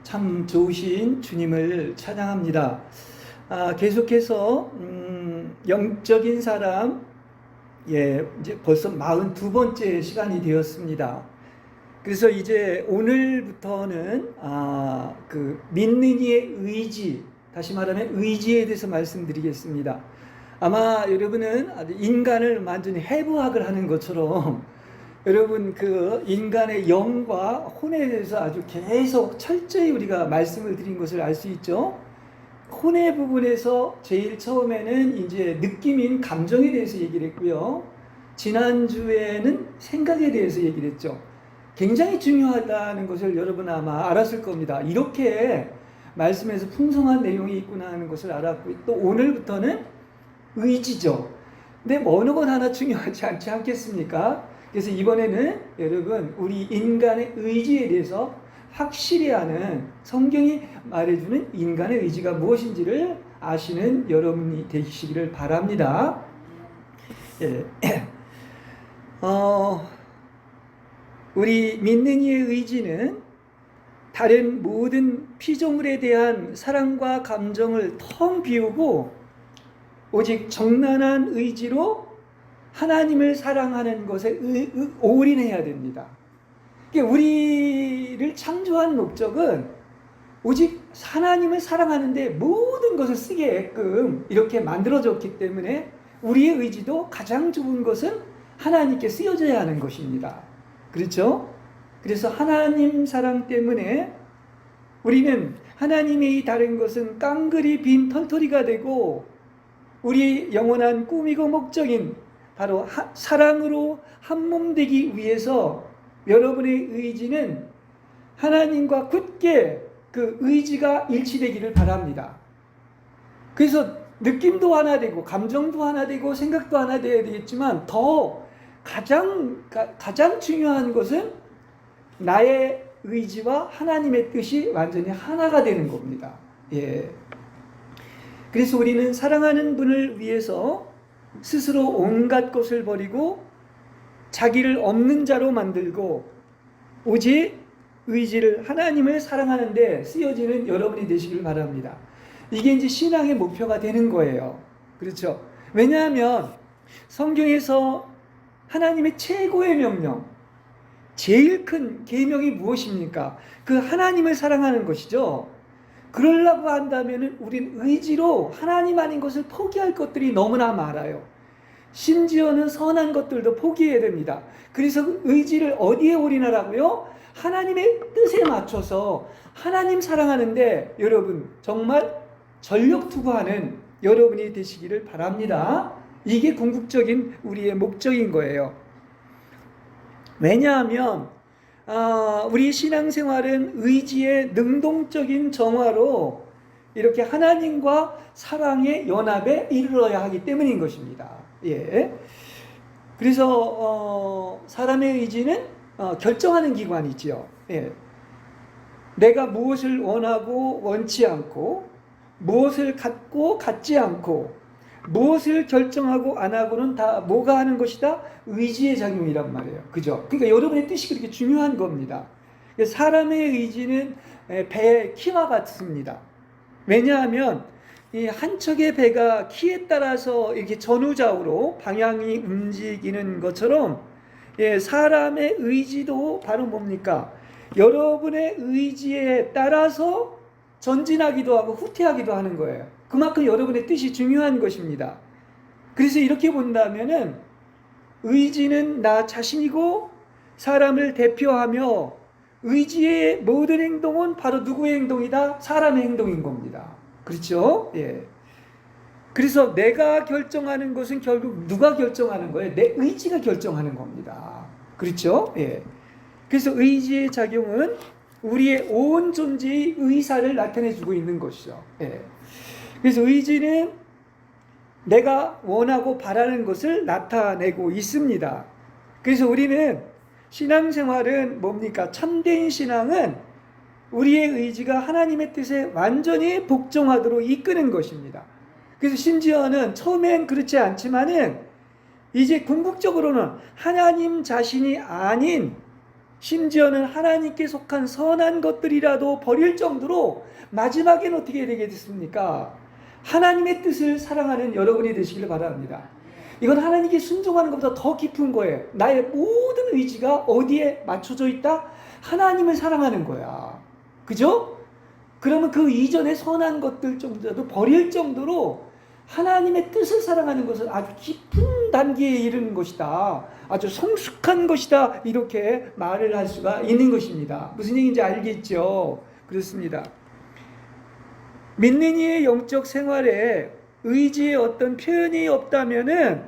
참 좋으신 주님을 찬양합니다. 계속해서 영적인 사람, 이제 벌써 42번째 시간이 되었습니다. 그래서 이제 오늘부터는 그 믿는 이의 의지, 다시 말하면 의지에 대해서 말씀드리겠습니다. 아마 여러분은 인간을 완전히 해부학을 하는 것처럼 여러분 그 인간의 영과 혼에 대해서 아주 계속 철저히 우리가 말씀을 드린 것을 알 수 있죠. 혼의 부분에서 제일 처음에는 이제 느낌인 감정에 대해서 얘기를 했고요. 지난주에는 생각에 대해서 얘기를 했죠. 굉장히 중요하다는 것을 여러분 아마 알았을 겁니다. 이렇게 말씀에서 풍성한 내용이 있구나 하는 것을 알았고, 또 오늘부터는 의지죠. 근데 어느 건 하나 중요하지 않지 않겠습니까? 그래서 이번에는 여러분 우리 인간의 의지에 대해서 확실히 아는, 성경이 말해주는 인간의 의지가 무엇인지를 아시는 여러분이 되시기를 바랍니다. 우리 믿는 이의 의지는 다른 모든 피조물에 대한 사랑과 감정을 텅 비우고 오직 정난한 의지로 하나님을 사랑하는 것에 올인해야 됩니다. 우리를 창조한 목적은 오직 하나님을 사랑하는데 모든 것을 쓰게끔 이렇게 만들어졌기 때문에 우리의 의지도 가장 좋은 것은 하나님께 쓰여져야 하는 것입니다. 그렇죠? 그래서 하나님 사랑 때문에 우리는 하나님의 이 다른 것은 깡그리 빈 털터리가 되고, 우리 영원한 꿈이고 목적인 바로 사랑으로 한몸 되기 위해서 여러분의 의지는 하나님과 굳게 그 의지가 일치되기를 바랍니다. 그래서 느낌도 하나 되고 감정도 하나 되고 생각도 하나 되어야 되겠지만, 더 가장 중요한 것은 나의 의지와 하나님의 뜻이 완전히 하나가 되는 겁니다. 그래서 우리는 사랑하는 분을 위해서 스스로 온갖 것을 버리고 자기를 없는 자로 만들고 오직 의지를 하나님을 사랑하는 데 쓰여지는 여러분이 되시길 바랍니다. 이게 이제 신앙의 목표가 되는 거예요. 그렇죠? 왜냐하면 성경에서 하나님의 최고의 명령, 제일 큰 계명이 무엇입니까? 그 하나님을 사랑하는 것이죠. 그러려고 한다면 우린 의지로 하나님 아닌 것을 포기할 것들이 너무나 많아요. 심지어는 선한 것들도 포기해야 됩니다. 그래서 의지를 어디에 올인하라고요? 하나님의 뜻에 맞춰서 하나님 사랑하는데 여러분 정말 전력 투구하는 여러분이 되시기를 바랍니다. 이게 궁극적인 우리의 목적인 거예요. 왜냐하면 우리 신앙생활은 의지의 능동적인 정화로 이렇게 하나님과 사랑의 연합에 이르러야 하기 때문인 것입니다. 그래서 사람의 의지는 결정하는 기관이지요. 내가 무엇을 원하고 원치 않고, 무엇을 갖고 갖지 않고, 무엇을 결정하고 안 하고는 다 뭐가 하는 것이다? 의지의 작용이란 말이에요. 그죠? 그러니까 여러분의 뜻이 그렇게 중요한 겁니다. 사람의 의지는 배의 키와 같습니다. 왜냐하면 이 한 척의 배가 키에 따라서 이렇게 전후좌우로 방향이 움직이는 것처럼 사람의 의지도 바로 뭡니까? 여러분의 의지에 따라서 전진하기도 하고 후퇴하기도 하는 거예요. 그만큼 여러분의 뜻이 중요한 것입니다. 그래서 이렇게 본다면은 의지는 나 자신이고 사람을 대표하며, 의지의 모든 행동은 바로 누구의 행동이다? 사람의 행동인 겁니다. 그렇죠? 그래서 내가 결정하는 것은 결국 누가 결정하는 거예요? 내 의지가 결정하는 겁니다. 그렇죠? 그래서 의지의 작용은 우리의 온 존재의 의사를 나타내주고 있는 것이죠. 그래서 의지는 내가 원하고 바라는 것을 나타내고 있습니다. 그래서 우리는 신앙생활은 뭡니까? 참된 신앙은 우리의 의지가 하나님의 뜻에 완전히 복종하도록 이끄는 것입니다. 그래서 심지어는 처음엔 그렇지 않지만은 이제 궁극적으로는 하나님 자신이 아닌 심지어는 하나님께 속한 선한 것들이라도 버릴 정도로 마지막엔 어떻게 되게 됐습니까? 하나님의 뜻을 사랑하는 여러분이 되시길 바랍니다. 이건 하나님께 순종하는 것보다 더 깊은 거예요. 나의 모든 의지가 어디에 맞춰져 있다? 하나님을 사랑하는 거야. 그죠? 그러면 그 이전의 선한 것들 정도라도 버릴 정도로 하나님의 뜻을 사랑하는 것은 아주 깊은 단계에 이르는 것이다. 아주 성숙한 것이다. 이렇게 말을 할 수가 있는 것입니다. 무슨 얘기인지 알겠죠? 그렇습니다. 믿는 이의 영적 생활에 의지의 어떤 표현이 없다면은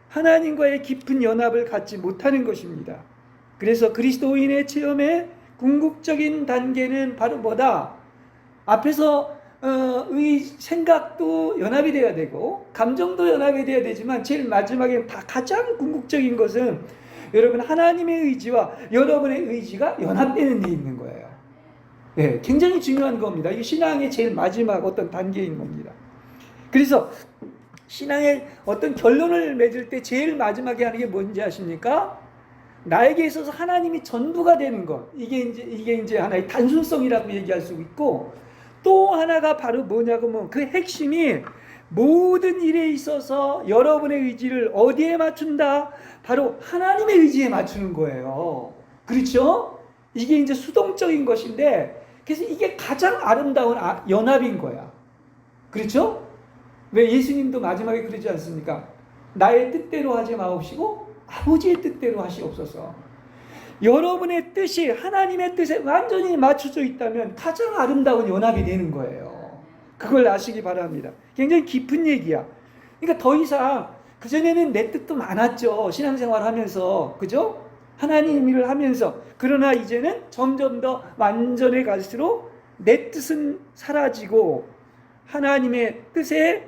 하나님과의 깊은 연합을 갖지 못하는 것입니다. 그래서 그리스도인의 체험의 궁극적인 단계는 바로 뭐다? 앞에서 생각도 연합이 돼야 되고 감정도 연합이 돼야 되지만 제일 마지막에 다 가장 궁극적인 것은 여러분 하나님의 의지와 여러분의 의지가 연합되는 데 있는 거예요. 네, 굉장히 중요한 겁니다. 이 신앙의 제일 마지막 어떤 단계인 겁니다. 그래서 신앙의 어떤 결론을 맺을 때 제일 마지막에 하는 게 뭔지 아십니까? 나에게 있어서 하나님이 전부가 되는 것. 이게 이제 하나의 단순성이라고 얘기할 수 있고, 또 하나가 바로 뭐냐고 그 핵심이 모든 일에 있어서 여러분의 의지를 어디에 맞춘다? 바로 하나님의 의지에 맞추는 거예요. 그렇죠? 이게 이제 수동적인 것인데, 그래서 이게 가장 아름다운 연합인 거야. 그렇죠? 왜 예수님도 마지막에 그러지 않습니까? 나의 뜻대로 하지 마옵시고 아버지의 뜻대로 하시옵소서. 여러분의 뜻이 하나님의 뜻에 완전히 맞춰져 있다면 가장 아름다운 연합이 되는 거예요. 그걸 아시기 바랍니다. 굉장히 깊은 얘기야. 그러니까 더 이상 그전에는 내 뜻도 많았죠. 신앙생활 하면서. 그죠? 하나님 일을 하면서. 그러나 이제는 점점 더 완전해 갈수록 내 뜻은 사라지고 하나님의 뜻에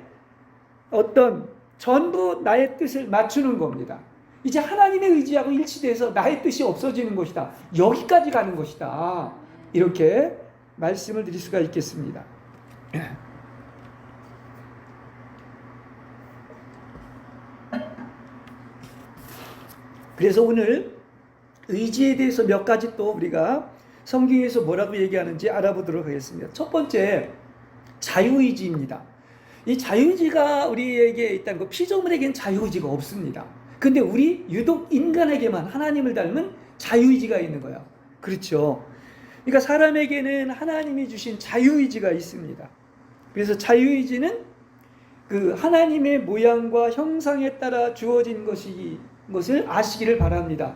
어떤 전부 나의 뜻을 맞추는 겁니다. 이제 하나님의 의지하고 일치돼서 나의 뜻이 없어지는 것이다. 여기까지 가는 것이다. 이렇게 말씀을 드릴 수가 있겠습니다. 그래서 오늘 의지에 대해서 몇 가지 또 우리가 성경에서 뭐라고 얘기하는지 알아보도록 하겠습니다. 첫 번째, 자유의지입니다. 이 자유의지가 우리에게 있다는 거, 피조물에게는 자유의지가 없습니다. 근데 우리 유독 인간에게만 하나님을 닮은 자유의지가 있는 거야. 그렇죠? 그러니까 사람에게는 하나님이 주신 자유의지가 있습니다. 그래서 자유의지는 그 하나님의 모양과 형상에 따라 주어진 것을 아시기를 바랍니다.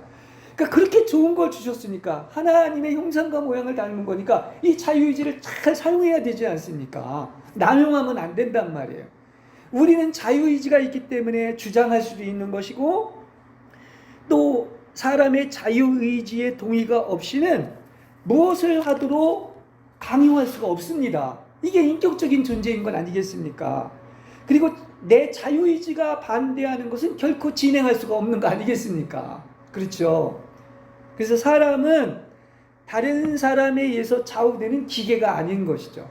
그러니까 그렇게 좋은 걸 주셨으니까 하나님의 형상과 모양을 닮은 거니까 이 자유의지를 잘 사용해야 되지 않습니까? 남용하면 안 된단 말이에요. 우리는 자유의지가 있기 때문에 주장할 수도 있는 것이고, 또 사람의 자유의지의 동의가 없이는 무엇을 하도록 강요할 수가 없습니다. 이게 인격적인 존재인 건 아니겠습니까? 그리고 내 자유의지가 반대하는 것은 결코 진행할 수가 없는 거 아니겠습니까? 그렇죠? 그래서 사람은 다른 사람에 의해서 좌우되는 기계가 아닌 것이죠.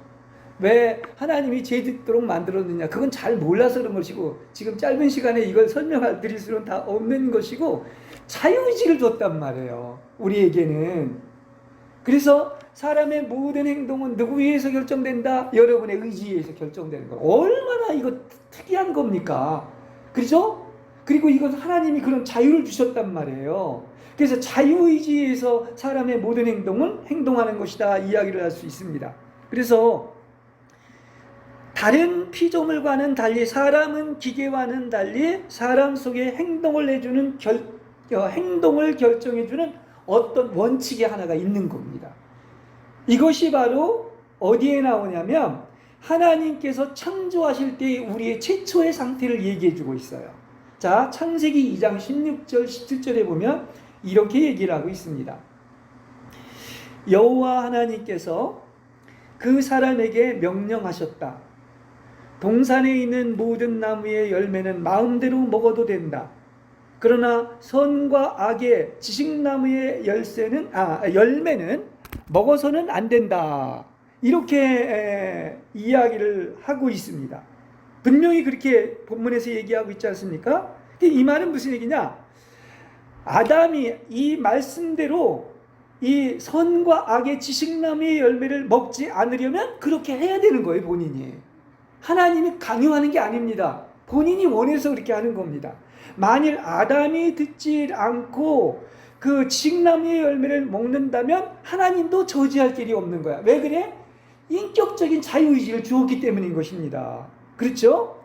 왜 하나님이 죄 짓도록 만들었느냐? 그건 잘 몰라서 그런 것이고, 지금 짧은 시간에 이걸 설명할 드릴 수는 다 없는 것이고, 자유의지를 줬단 말이에요. 우리에게는. 그래서 사람의 모든 행동은 누구에 의해서 결정된다? 여러분의 의지에 의해서 결정되는 거예요. 얼마나 이거 특이한 겁니까? 그렇죠? 그리고 이건 하나님이 그런 자유를 주셨단 말이에요. 그래서 자유의지에서 사람의 모든 행동은 행동하는 것이다 이야기를 할 수 있습니다. 그래서 다른 피조물과는 달리, 사람은 기계와는 달리 사람 속에 행동을 해주는 행동을 결정해주는 어떤 원칙이 하나가 있는 겁니다. 이것이 바로 어디에 나오냐면 하나님께서 창조하실 때 우리의 최초의 상태를 얘기해주고 있어요. 자, 창세기 2장 16절 17절에 보면 이렇게 얘기를 하고 있습니다. 여호와 하나님께서 그 사람에게 명령하셨다. 동산에 있는 모든 나무의 열매는 마음대로 먹어도 된다. 그러나 선과 악의 지식나무의 열매는 먹어서는 안 된다. 이렇게 이야기를 하고 있습니다. 분명히 그렇게 본문에서 얘기하고 있지 않습니까? 이 말은 무슨 얘기냐? 아담이 이 말씀대로 이 선과 악의 지식나무의 열매를 먹지 않으려면 그렇게 해야 되는 거예요, 본인이. 하나님이 강요하는 게 아닙니다. 본인이 원해서 그렇게 하는 겁니다. 만일 아담이 듣지 않고 그 지식나무의 열매를 먹는다면 하나님도 저지할 길이 없는 거야. 왜 그래? 인격적인 자유의지를 주었기 때문인 것입니다. 그렇죠?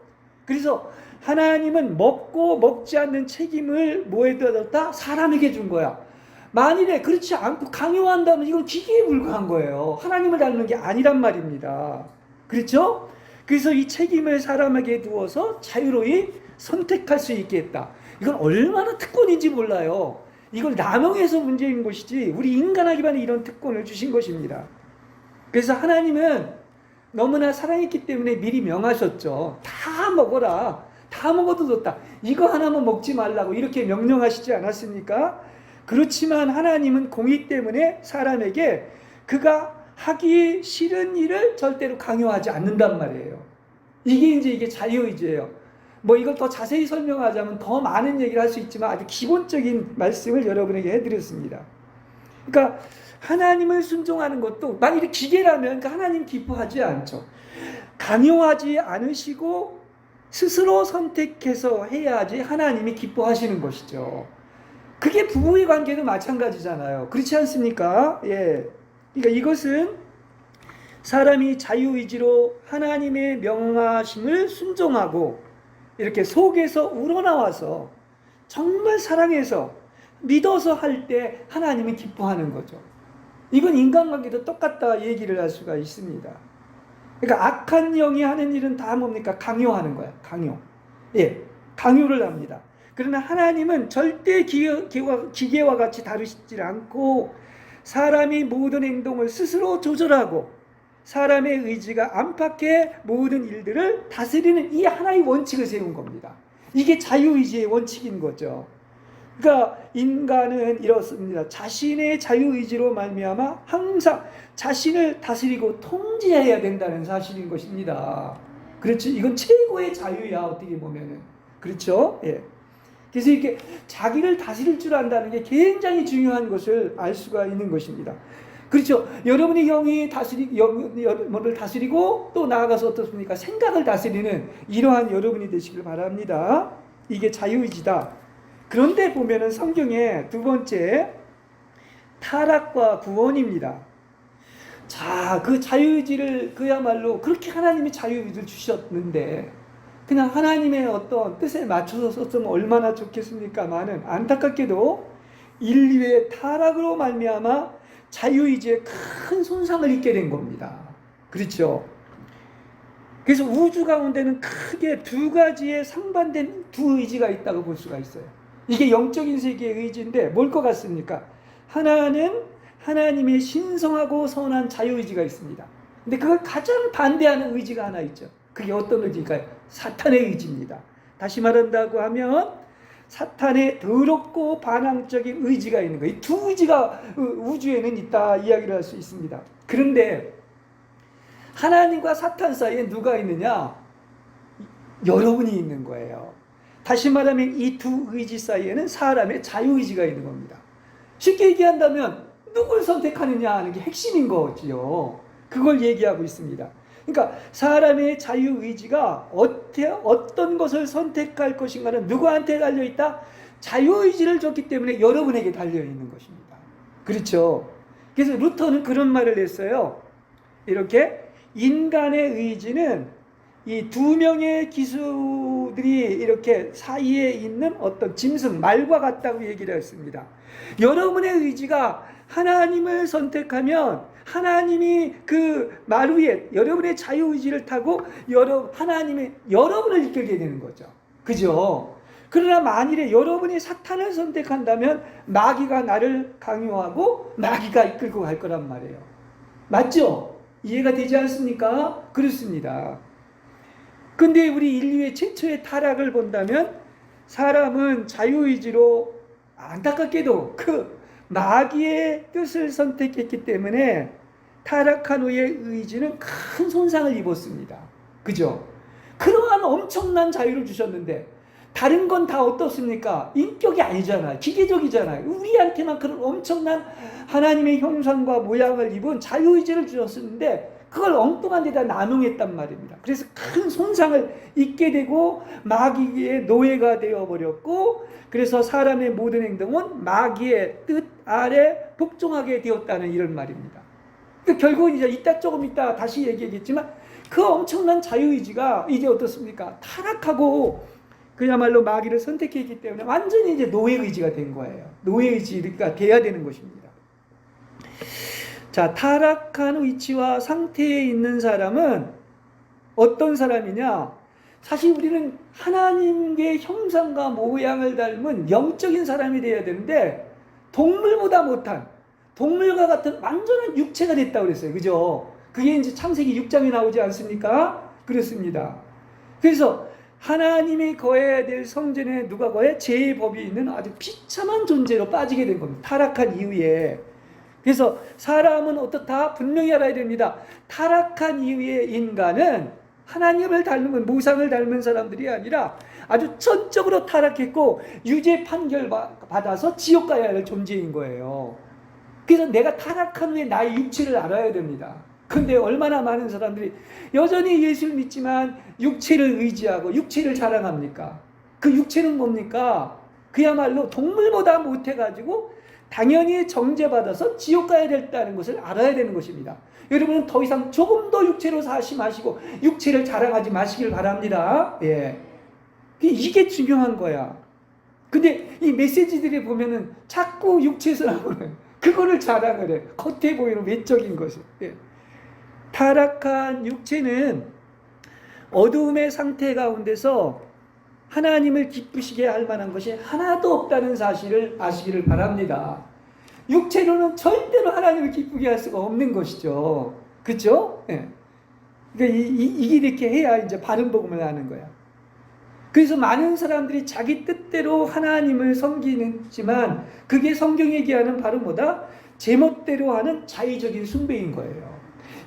그래서 하나님은 먹고 먹지 않는 책임을 뭐에다 뒀다? 사람에게 준 거야. 만일에 그렇지 않고 강요한다면 이건 기계에 불과한 거예요. 하나님을 닮는 게 아니란 말입니다. 그렇죠? 그래서 이 책임을 사람에게 두어서 자유로이 선택할 수 있게 했다. 이건 얼마나 특권인지 몰라요. 이걸 남용해서 문제인 것이지 우리 인간에게만 이런 특권을 주신 것입니다. 그래서 하나님은 너무나 사랑했기 때문에 미리 명하셨죠. 다 먹어라. 다 먹어도 좋다. 이거 하나만 먹지 말라고 이렇게 명령하시지 않았습니까? 그렇지만 하나님은 공의 때문에 사람에게 그가 하기 싫은 일을 절대로 강요하지 않는단 말이에요. 이게 자유의지예요. 뭐 이걸 더 자세히 설명하자면 더 많은 얘기를 할 수 있지만 아주 기본적인 말씀을 여러분에게 해드렸습니다. 그러니까 하나님을 순종하는 것도 만일에 기계라면 하나님 기뻐하지 않죠. 강요하지 않으시고 스스로 선택해서 해야지 하나님이 기뻐하시는 것이죠. 그게 부부의 관계도 마찬가지잖아요. 그렇지 않습니까? 예. 그러니까 이것은 사람이 자유의지로 하나님의 명하심을 순종하고 이렇게 속에서 우러나와서 정말 사랑해서 믿어서 할 때 하나님이 기뻐하는 거죠. 이건 인간관계도 똑같다 얘기를 할 수가 있습니다. 그러니까 악한 영이 하는 일은 다 뭡니까? 강요하는 거야. 강요. 예, 강요를 합니다. 그러나 하나님은 절대 기계와 같이 다루시지 않고 사람이 모든 행동을 스스로 조절하고 사람의 의지가 안팎의 모든 일들을 다스리는 이 하나의 원칙을 세운 겁니다. 이게 자유의지의 원칙인 거죠. 그러니까 인간은 이렇습니다. 자신의 자유의지로 말미암아 항상 자신을 다스리고 통제해야 된다는 사실인 것입니다. 그렇지? 이건 최고의 자유야, 어떻게 보면은. 그렇죠? 예. 그래서 이렇게 자기를 다스릴 줄 안다는 게 굉장히 중요한 것을 알 수가 있는 것입니다. 그렇죠? 여러분의 영이 영을 다스리고 또 나아가서 어떻습니까? 생각을 다스리는 이러한 여러분이 되시길 바랍니다. 이게 자유의지다. 그런데 보면은 성경의 두 번째 타락과 구원입니다. 자, 그 자유의지를 그야말로 그렇게 하나님이 자유의지를 주셨는데 그냥 하나님의 어떤 뜻에 맞춰서 썼으면 얼마나 좋겠습니까마는 안타깝게도 인류의 타락으로 말미암아 자유의지에 큰 손상을 입게 된 겁니다. 그렇죠? 그래서 우주 가운데는 크게 두 가지의 상반된 두 의지가 있다고 볼 수가 있어요. 이게 영적인 세계의 의지인데 뭘 것 같습니까? 하나는 하나님의 신성하고 선한 자유의지가 있습니다. 근데 그걸 가장 반대하는 의지가 하나 있죠. 그게 어떤 의지일까요? 사탄의 의지입니다. 다시 말한다고 하면 사탄의 더럽고 반항적인 의지가 있는 거예요. 이 두 의지가 우주에는 있다 이야기를 할 수 있습니다. 그런데 하나님과 사탄 사이에 누가 있느냐? 여러분이 있는 거예요. 다시 말하면 이 두 의지 사이에는 사람의 자유의지가 있는 겁니다. 쉽게 얘기한다면 누굴 선택하느냐 하는 게 핵심인 거지요. 그걸 얘기하고 있습니다. 그러니까 사람의 자유의지가 어떤 것을 선택할 것인가는 누구한테 달려있다? 자유의지를 줬기 때문에 여러분에게 달려있는 것입니다. 그렇죠? 그래서 루터는 그런 말을 했어요. 이렇게 인간의 의지는 이 두 명의 기수들이 이렇게 사이에 있는 어떤 짐승, 말과 같다고 얘기를 했습니다. 여러분의 의지가 하나님을 선택하면 하나님이 그 말 위에 여러분의 자유의지를 타고 하나님의 여러분을 이끌게 되는 거죠. 그죠? 그러나 만일에 여러분이 사탄을 선택한다면 마귀가 나를 강요하고 마귀가 이끌고 갈 거란 말이에요. 맞죠? 이해가 되지 않습니까? 그렇습니다. 근데 우리 인류의 최초의 타락을 본다면 사람은 자유의지로 안타깝게도 그 마귀의 뜻을 선택했기 때문에 타락한 후의 의지는 큰 손상을 입었습니다. 그죠? 그러한 엄청난 자유를 주셨는데 다른 건 다 어떻습니까? 인격이 아니잖아요. 기계적이잖아요. 우리한테만 그런 엄청난 하나님의 형상과 모양을 입은 자유의지를 주셨는데 그걸 엉뚱한 데다 남용했단 말입니다. 그래서 큰 손상을 입게 되고 마귀의 노예가 되어버렸고, 그래서 사람의 모든 행동은 마귀의 뜻 아래 복종하게 되었다는 이런 말입니다. 그러니까 결국은 이제 조금 이따 다시 얘기하겠지만 그 엄청난 자유의지가 이제 어떻습니까? 타락하고 그야말로 마귀를 선택했기 때문에 완전히 이제 노예의지가 된 거예요. 노예의지가 돼야 되는 것입니다. 자, 타락한 위치와 상태에 있는 사람은 어떤 사람이냐? 사실 우리는 하나님의 형상과 모양을 닮은 영적인 사람이 되어야 되는데 동물보다 못한, 동물과 같은 완전한 육체가 됐다고 그랬어요. 그죠? 그게 이제 창세기 6장에 나오지 않습니까? 그렇습니다. 그래서 하나님이 거해야 될 성전에 누가 거해? 죄의 법이 있는 아주 비참한 존재로 빠지게 된 겁니다. 타락한 이후에. 그래서 사람은 어떻다? 분명히 알아야 됩니다. 타락한 이후의 인간은 하나님을 닮은, 모상을 닮은 사람들이 아니라 아주 전적으로 타락했고 유죄 판결 받아서 지옥 가야 할 존재인 거예요. 그래서 내가 타락한 후에 나의 육체를 알아야 됩니다. 근데 얼마나 많은 사람들이 여전히 예수를 믿지만 육체를 의지하고 육체를 자랑합니까? 그 육체는 뭡니까? 그야말로 동물보다 못해가지고 당연히 정죄받아서 지옥 가야 된다는 것을 알아야 되는 것입니다. 여러분은 더 이상 조금 더 육체로 사시 마시고 육체를 자랑하지 마시길 바랍니다. 예. 이게 중요한 거야. 근데 이 메시지들이 보면은 자꾸 육체에서 나오는 그거를 자랑을 해. 겉에 보이는 외적인 것을. 예. 타락한 육체는 어두움의 상태 가운데서 하나님을 기쁘시게 할 만한 것이 하나도 없다는 사실을 아시기를 바랍니다. 육체로는 절대로 하나님을 기쁘게 할 수가 없는 것이죠. 그렇죠? 예. 그러니까 이게 이렇게 해야 이제 바른 복음을 하는 거야. 그래서 많은 사람들이 자기 뜻대로 하나님을 섬기지만 그게 성경이 얘기하는 바로 뭐다? 제멋대로 하는 자의적인 숭배인 거예요.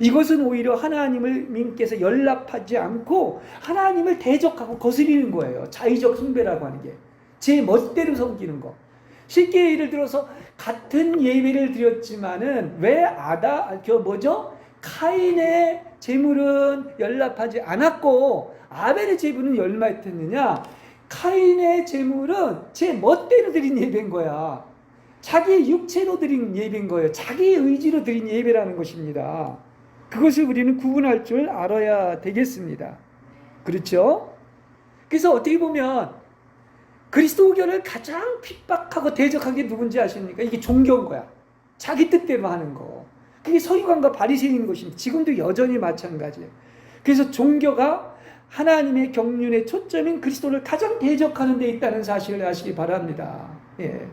이것은 오히려 하나님께서 연락하지 않고 하나님을 대적하고 거스리는 거예요. 자의적 숭배라고 하는 게. 제 멋대로 섬기는 거. 쉽게 예를 들어서 같은 예배를 드렸지만은 왜 카인의 제물은 연락하지 않았고 아벨의 제물은 연락했느냐? 카인의 제물은 제 멋대로 드린 예배인 거야. 자기 육체로 드린 예배인 거예요. 자기 의지로 드린 예배라는 것입니다. 그것을 우리는 구분할 줄 알아야 되겠습니다. 그렇죠? 그래서 어떻게 보면 그리스도교를 가장 핍박하고 대적한 게 누군지 아십니까? 이게 종교인 거야. 자기 뜻대로 하는 거. 그게 서기관과 바리새인인 것입니다. 지금도 여전히 마찬가지예요. 그래서 종교가 하나님의 경륜의 초점인 그리스도를 가장 대적하는 데 있다는 사실을 아시기 바랍니다. 예.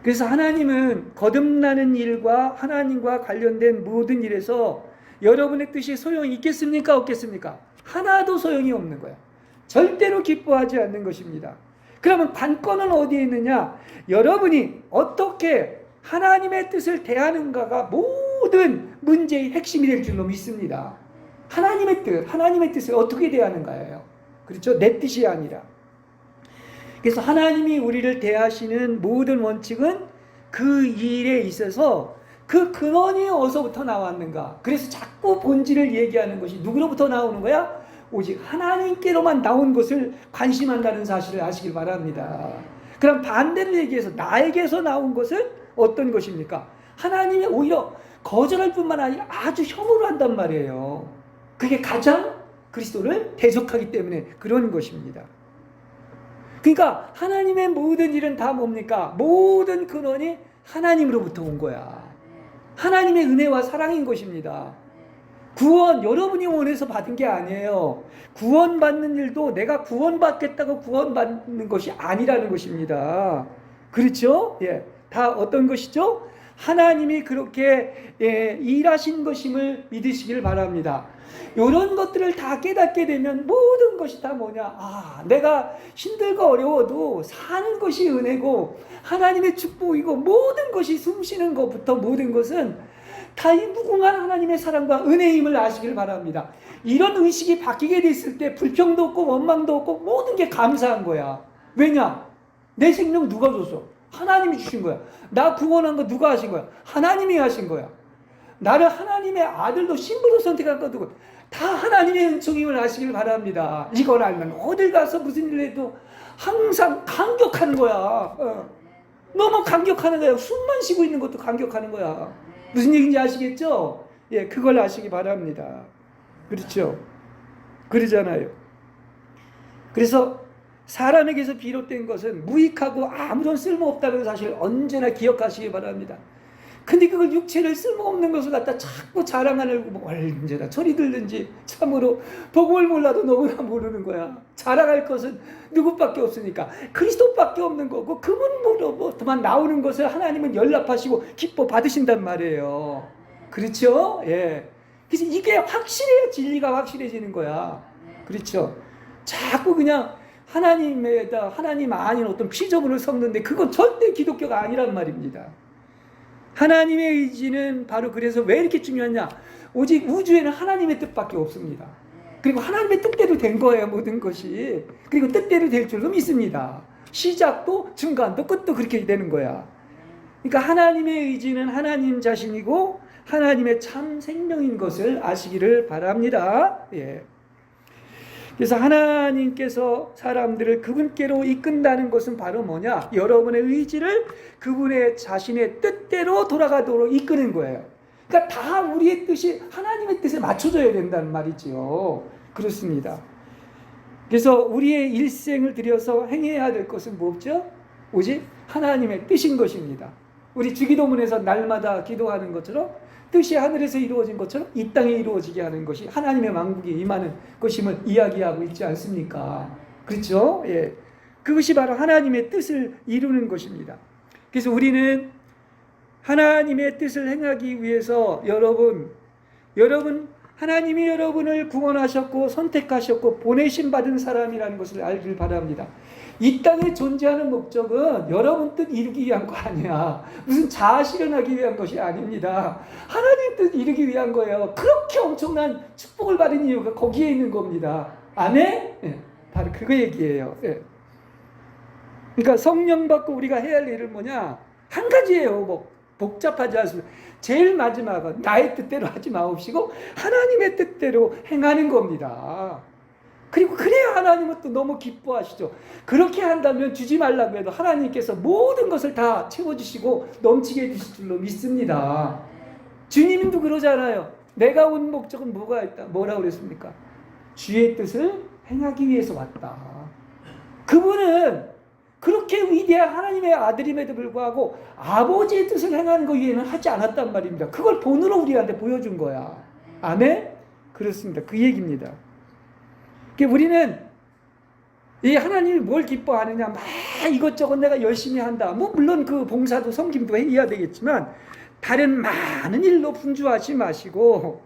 그래서 하나님은 거듭나는 일과 하나님과 관련된 모든 일에서 여러분의 뜻이 소용이 있겠습니까? 없겠습니까? 하나도 소용이 없는 거야. 절대로 기뻐하지 않는 것입니다. 그러면 관건은 어디에 있느냐? 여러분이 어떻게 하나님의 뜻을 대하는가가 모든 문제의 핵심이 될 줄로 믿습니다. 하나님의 뜻을 어떻게 대하는가예요. 그렇죠? 내 뜻이 아니라. 그래서 하나님이 우리를 대하시는 모든 원칙은 그 일에 있어서 그 근원이 어디서부터 나왔는가. 그래서 자꾸 본질을 얘기하는 것이 누구로부터 나오는 거야? 오직 하나님께로만 나온 것을 관심한다는 사실을 아시길 바랍니다. 그럼 반대로 얘기해서 나에게서 나온 것은 어떤 것입니까? 하나님이 오히려 거절할 뿐만 아니라 아주 혐오를 한단 말이에요. 그게 가장 그리스도를 대적하기 때문에 그런 것입니다. 그러니까 하나님의 모든 일은 다 뭡니까? 모든 근원이 하나님으로부터 온 거야. 하나님의 은혜와 사랑인 것입니다. 구원 여러분이 원해서 받은 게 아니에요. 구원받는 일도 내가 구원받겠다고 구원받는 것이 아니라는 것입니다. 그렇죠? 예. 다 어떤 것이죠? 하나님이 그렇게 일하신 것임을 믿으시길 바랍니다. 이런 것들을 다 깨닫게 되면 모든 것이 다 뭐냐? 내가 힘들고 어려워도 사는 것이 은혜고 하나님의 축복이고 모든 것이 숨쉬는 것부터 모든 것은 다 이 무궁한 하나님의 사랑과 은혜임을 아시길 바랍니다. 이런 의식이 바뀌게 됐을 때 불평도 없고 원망도 없고 모든 게 감사한 거야. 왜냐? 내 생명 누가 줬어? 하나님이 주신 거야. 나 구원한 거 누가 하신 거야? 하나님이 하신 거야. 나를 하나님의 아들로 신부로 선택한 것도 다 하나님의 은총임을 아시길 바랍니다. 이걸 알면 어딜 가서 무슨 일을 해도 항상 감격하는 거야. 너무 감격하는 거야. 숨만 쉬고 있는 것도 감격하는 거야. 무슨 얘기인지 아시겠죠? 예, 그걸 아시기 바랍니다. 그렇죠? 그러잖아요. 그래서 사람에게서 비롯된 것은 무익하고 아무런 쓸모없다는 사실을 언제나 기억하시기 바랍니다. 근데 그걸 육체를 쓸모없는 것을 갖다 자꾸 자랑하려고 언제나 소리 들든지 참으로 복음을 몰라도 너무나 모르는 거야. 자랑할 것은 누구밖에 없으니까 그리스도밖에 없는 거고 그분으로부터만 나오는 것을 하나님은 연락하시고 기뻐 받으신단 말이에요. 그렇죠? 예. 그래서 이게 확실해야 진리가 확실해지는 거야. 그렇죠? 자꾸 그냥 하나님에다 하나님 아닌 어떤 피조물을 섞는데 그건 절대 기독교가 아니란 말입니다. 하나님의 의지는 바로 그래서 왜 이렇게 중요하냐? 오직 우주에는 하나님의 뜻밖에 없습니다. 그리고 하나님의 뜻대로 된 거예요, 모든 것이. 그리고 뜻대로 될 줄로 믿습니다. 시작도 중간도 끝도 그렇게 되는 거야. 그러니까 하나님의 의지는 하나님 자신이고 하나님의 참 생명인 것을 아시기를 바랍니다. 예. 그래서 하나님께서 사람들을 그분께로 이끈다는 것은 바로 뭐냐? 여러분의 의지를 그분의 자신의 뜻대로 돌아가도록 이끄는 거예요. 그러니까 다 우리의 뜻이 하나님의 뜻에 맞춰져야 된다는 말이죠. 그렇습니다. 그래서 우리의 일생을 들여서 행해야 될 것은 뭐죠? 오직 하나님의 뜻인 것입니다. 우리 주기도문에서 날마다 기도하는 것처럼 뜻이 하늘에서 이루어진 것처럼 이 땅에 이루어지게 하는 것이 하나님의 왕국이 임하는 것임을 이야기하고 있지 않습니까? 그렇죠? 예. 그것이 바로 하나님의 뜻을 이루는 것입니다. 그래서 우리는 하나님의 뜻을 행하기 위해서 여러분 하나님이 여러분을 구원하셨고 선택하셨고 보내심 받은 사람이라는 것을 알길 바랍니다. 이 땅에 존재하는 목적은 여러분 뜻 이루기 위한 거 아니야. 무슨 자아 실현하기 위한 것이 아닙니다. 하나님 뜻 이루기 위한 거예요. 그렇게 엄청난 축복을 받은 이유가 거기에 있는 겁니다. 아멘? 예, 바로 그거 얘기예요. 예. 그러니까 성령 받고 우리가 해야 할 일은 뭐냐? 한 가지예요. 뭐 복잡하지 않습니다. 제일 마지막은 나의 뜻대로 하지 마옵시고 하나님의 뜻대로 행하는 겁니다. 그리고 그래야 하나님은 또 너무 기뻐하시죠. 그렇게 한다면 주지 말라고 해도 하나님께서 모든 것을 다 채워주시고 넘치게 해주실 줄로 믿습니다. 주님도 그러잖아요. 내가 온 목적은 뭐가 있다? 뭐라고 그랬습니까? 주의 뜻을 행하기 위해서 왔다. 그분은 그렇게 위대한 하나님의 아들임에도 불구하고 아버지의 뜻을 행하는 것 위에는 하지 않았단 말입니다. 그걸 본으로 우리한테 보여준 거야. 아멘? 그렇습니다. 그 얘기입니다. 우리는 이 하나님이 뭘 기뻐하느냐, 막 이것저것 내가 열심히 한다. 뭐 물론 그 봉사도 섬김도 해야 되겠지만 다른 많은 일로 분주하지 마시고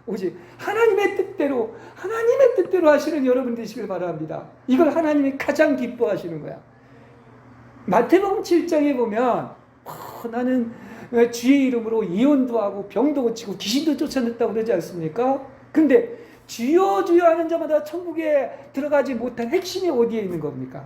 오직 하나님의 뜻대로 하시는 여러분 되시길 바랍니다. 이걸 하나님이 가장 기뻐하시는 거야. 마태복음 7장에 보면 나는 주의 이름으로 예언도 하고 병도 고치고 귀신도 쫓아냈다고 그러지 않습니까? 근데 주여 주여 하는 자마다 천국에 들어가지 못한 핵심이 어디에 있는 겁니까?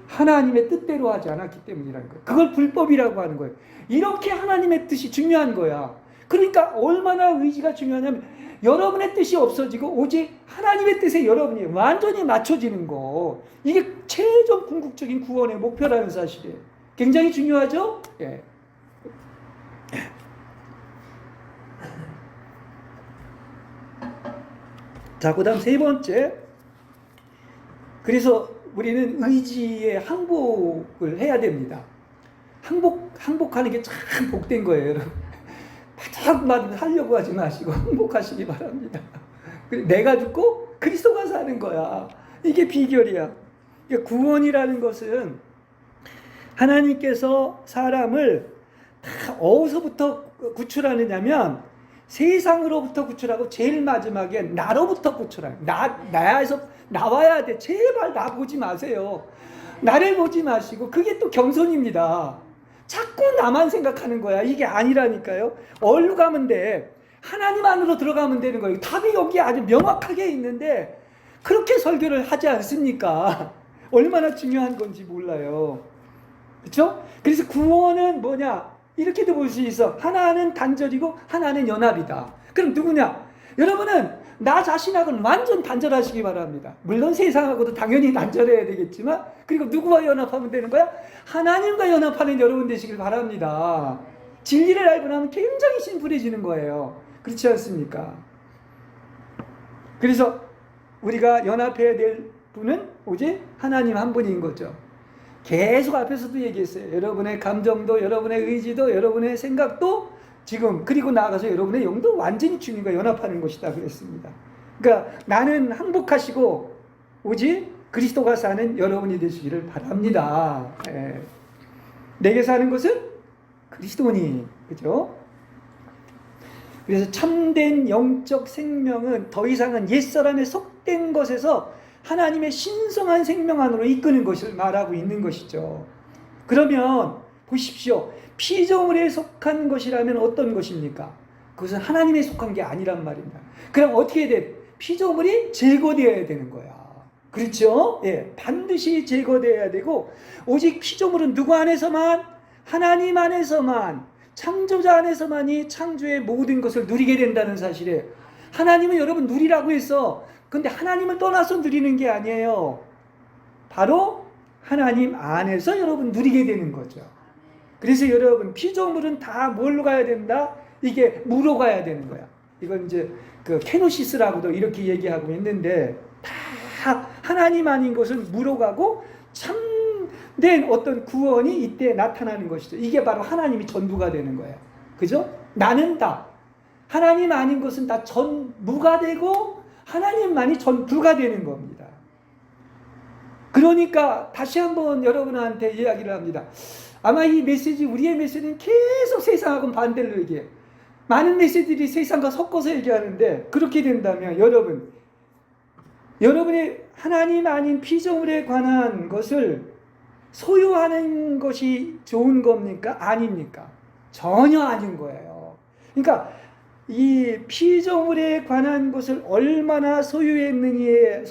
하나님의 뜻대로 하지 않았기 때문이라는 거예요. 그걸 불법이라고 하는 거예요. 이렇게 하나님의 뜻이 중요한 거야. 그러니까 얼마나 의지가 중요하냐면 여러분의 뜻이 없어지고 오직 하나님의 뜻에 여러분이 완전히 맞춰지는 거. 이게 최종 궁극적인 구원의 목표라는 사실이에요. 굉장히 중요하죠? 예. 자, 그 다음 세 번째. 그래서 우리는 의지에 항복을 해야 됩니다. 항복하는 게 참 복된 거예요, 여러분. 바닥만 하려고 하지 마시고 항복하시기 바랍니다. 내가 죽고 그리스도가 사는 거야. 이게 비결이야. 그러니까 구원이라는 것은 하나님께서 사람을 다 어디서부터 구출하느냐면 세상으로부터 구출하고 제일 마지막에 나로부터 구출하고 나에서 나와야 돼. 제발 나 보지 마세요. 나를 보지 마시고 그게 또 겸손입니다. 자꾸 나만 생각하는 거야. 이게 아니라니까요. 어디로 가면 돼? 하나님 안으로 들어가면 되는 거예요. 답이 여기 아주 명확하게 있는데 그렇게 설교를 하지 않습니까? 얼마나 중요한 건지 몰라요. 그렇죠? 그래서 구원은 뭐냐? 이렇게도 볼 수 있어. 하나는 단절이고 하나는 연합이다. 그럼 누구냐? 여러분은 나 자신하고는 완전 단절하시기 바랍니다. 물론 세상하고도 당연히 단절해야 되겠지만, 그리고 누구와 연합하면 되는 거야? 하나님과 연합하는 여러분 되시길 바랍니다. 진리를 알고 나면 굉장히 심플해지는 거예요. 그렇지 않습니까? 그래서 우리가 연합해야 될 분은 오직 하나님 한 분인 거죠. 계속 앞에서도 얘기했어요. 여러분의 감정도, 여러분의 의지도, 여러분의 생각도 지금, 그리고 나아가서 여러분의 영도 완전히 주님과 연합하는 것이다 그랬습니다. 그러니까 나는 항복하시고 오직 그리스도가 사는 여러분이 되시기를 바랍니다. 예. 내게 사는 것은 그리스도니, 그죠? 그래서 참된 영적 생명은 더 이상은 옛사람에 속된 것에서 하나님의 신성한 생명 안으로 이끄는 것을 말하고 있는 것이죠. 그러면 보십시오. 피조물에 속한 것이라면 어떤 것입니까? 그것은 하나님에 속한 게 아니란 말입니다. 그럼 어떻게 돼? 피조물이 제거되어야 되는 거야. 그렇죠? 예, 반드시 제거되어야 되고, 오직 피조물은 누구 안에서만? 하나님 안에서만, 창조자 안에서만이 창조의 모든 것을 누리게 된다는 사실이에요. 하나님은 여러분 누리라고 했어. 근데 하나님을 떠나서 누리는 게 아니에요. 바로 하나님 안에서 여러분 누리게 되는 거죠. 그래서 여러분 피조물은 다 뭘로 가야 된다? 이게 무로 가야 되는 거야. 이건 이제 그 케노시스라고도 이렇게 얘기하고 있는데, 다 하나님 아닌 것은 무로 가고 참된 어떤 구원이 이때 나타나는 것이죠. 이게 바로 하나님이 전부가 되는 거예요. 그죠? 나는 다 하나님 아닌 것은 다 전무가 되고 하나님만이 전부가 되는 겁니다. 그러니까 다시 한번 여러분한테 이야기를 합니다. 아마 이 메시지, 우리의 메시지는 계속 세상하고는 반대로 얘기해요. 많은 메시지들이 세상과 섞어서 얘기하는데, 그렇게 된다면 여러분의 하나님 아닌 피조물에 관한 것을 소유하는 것이 좋은 겁니까? 아닙니까? 전혀 아닌 거예요. 그러니까 이 피조물에 관한 것을 얼마나 소유했느냐에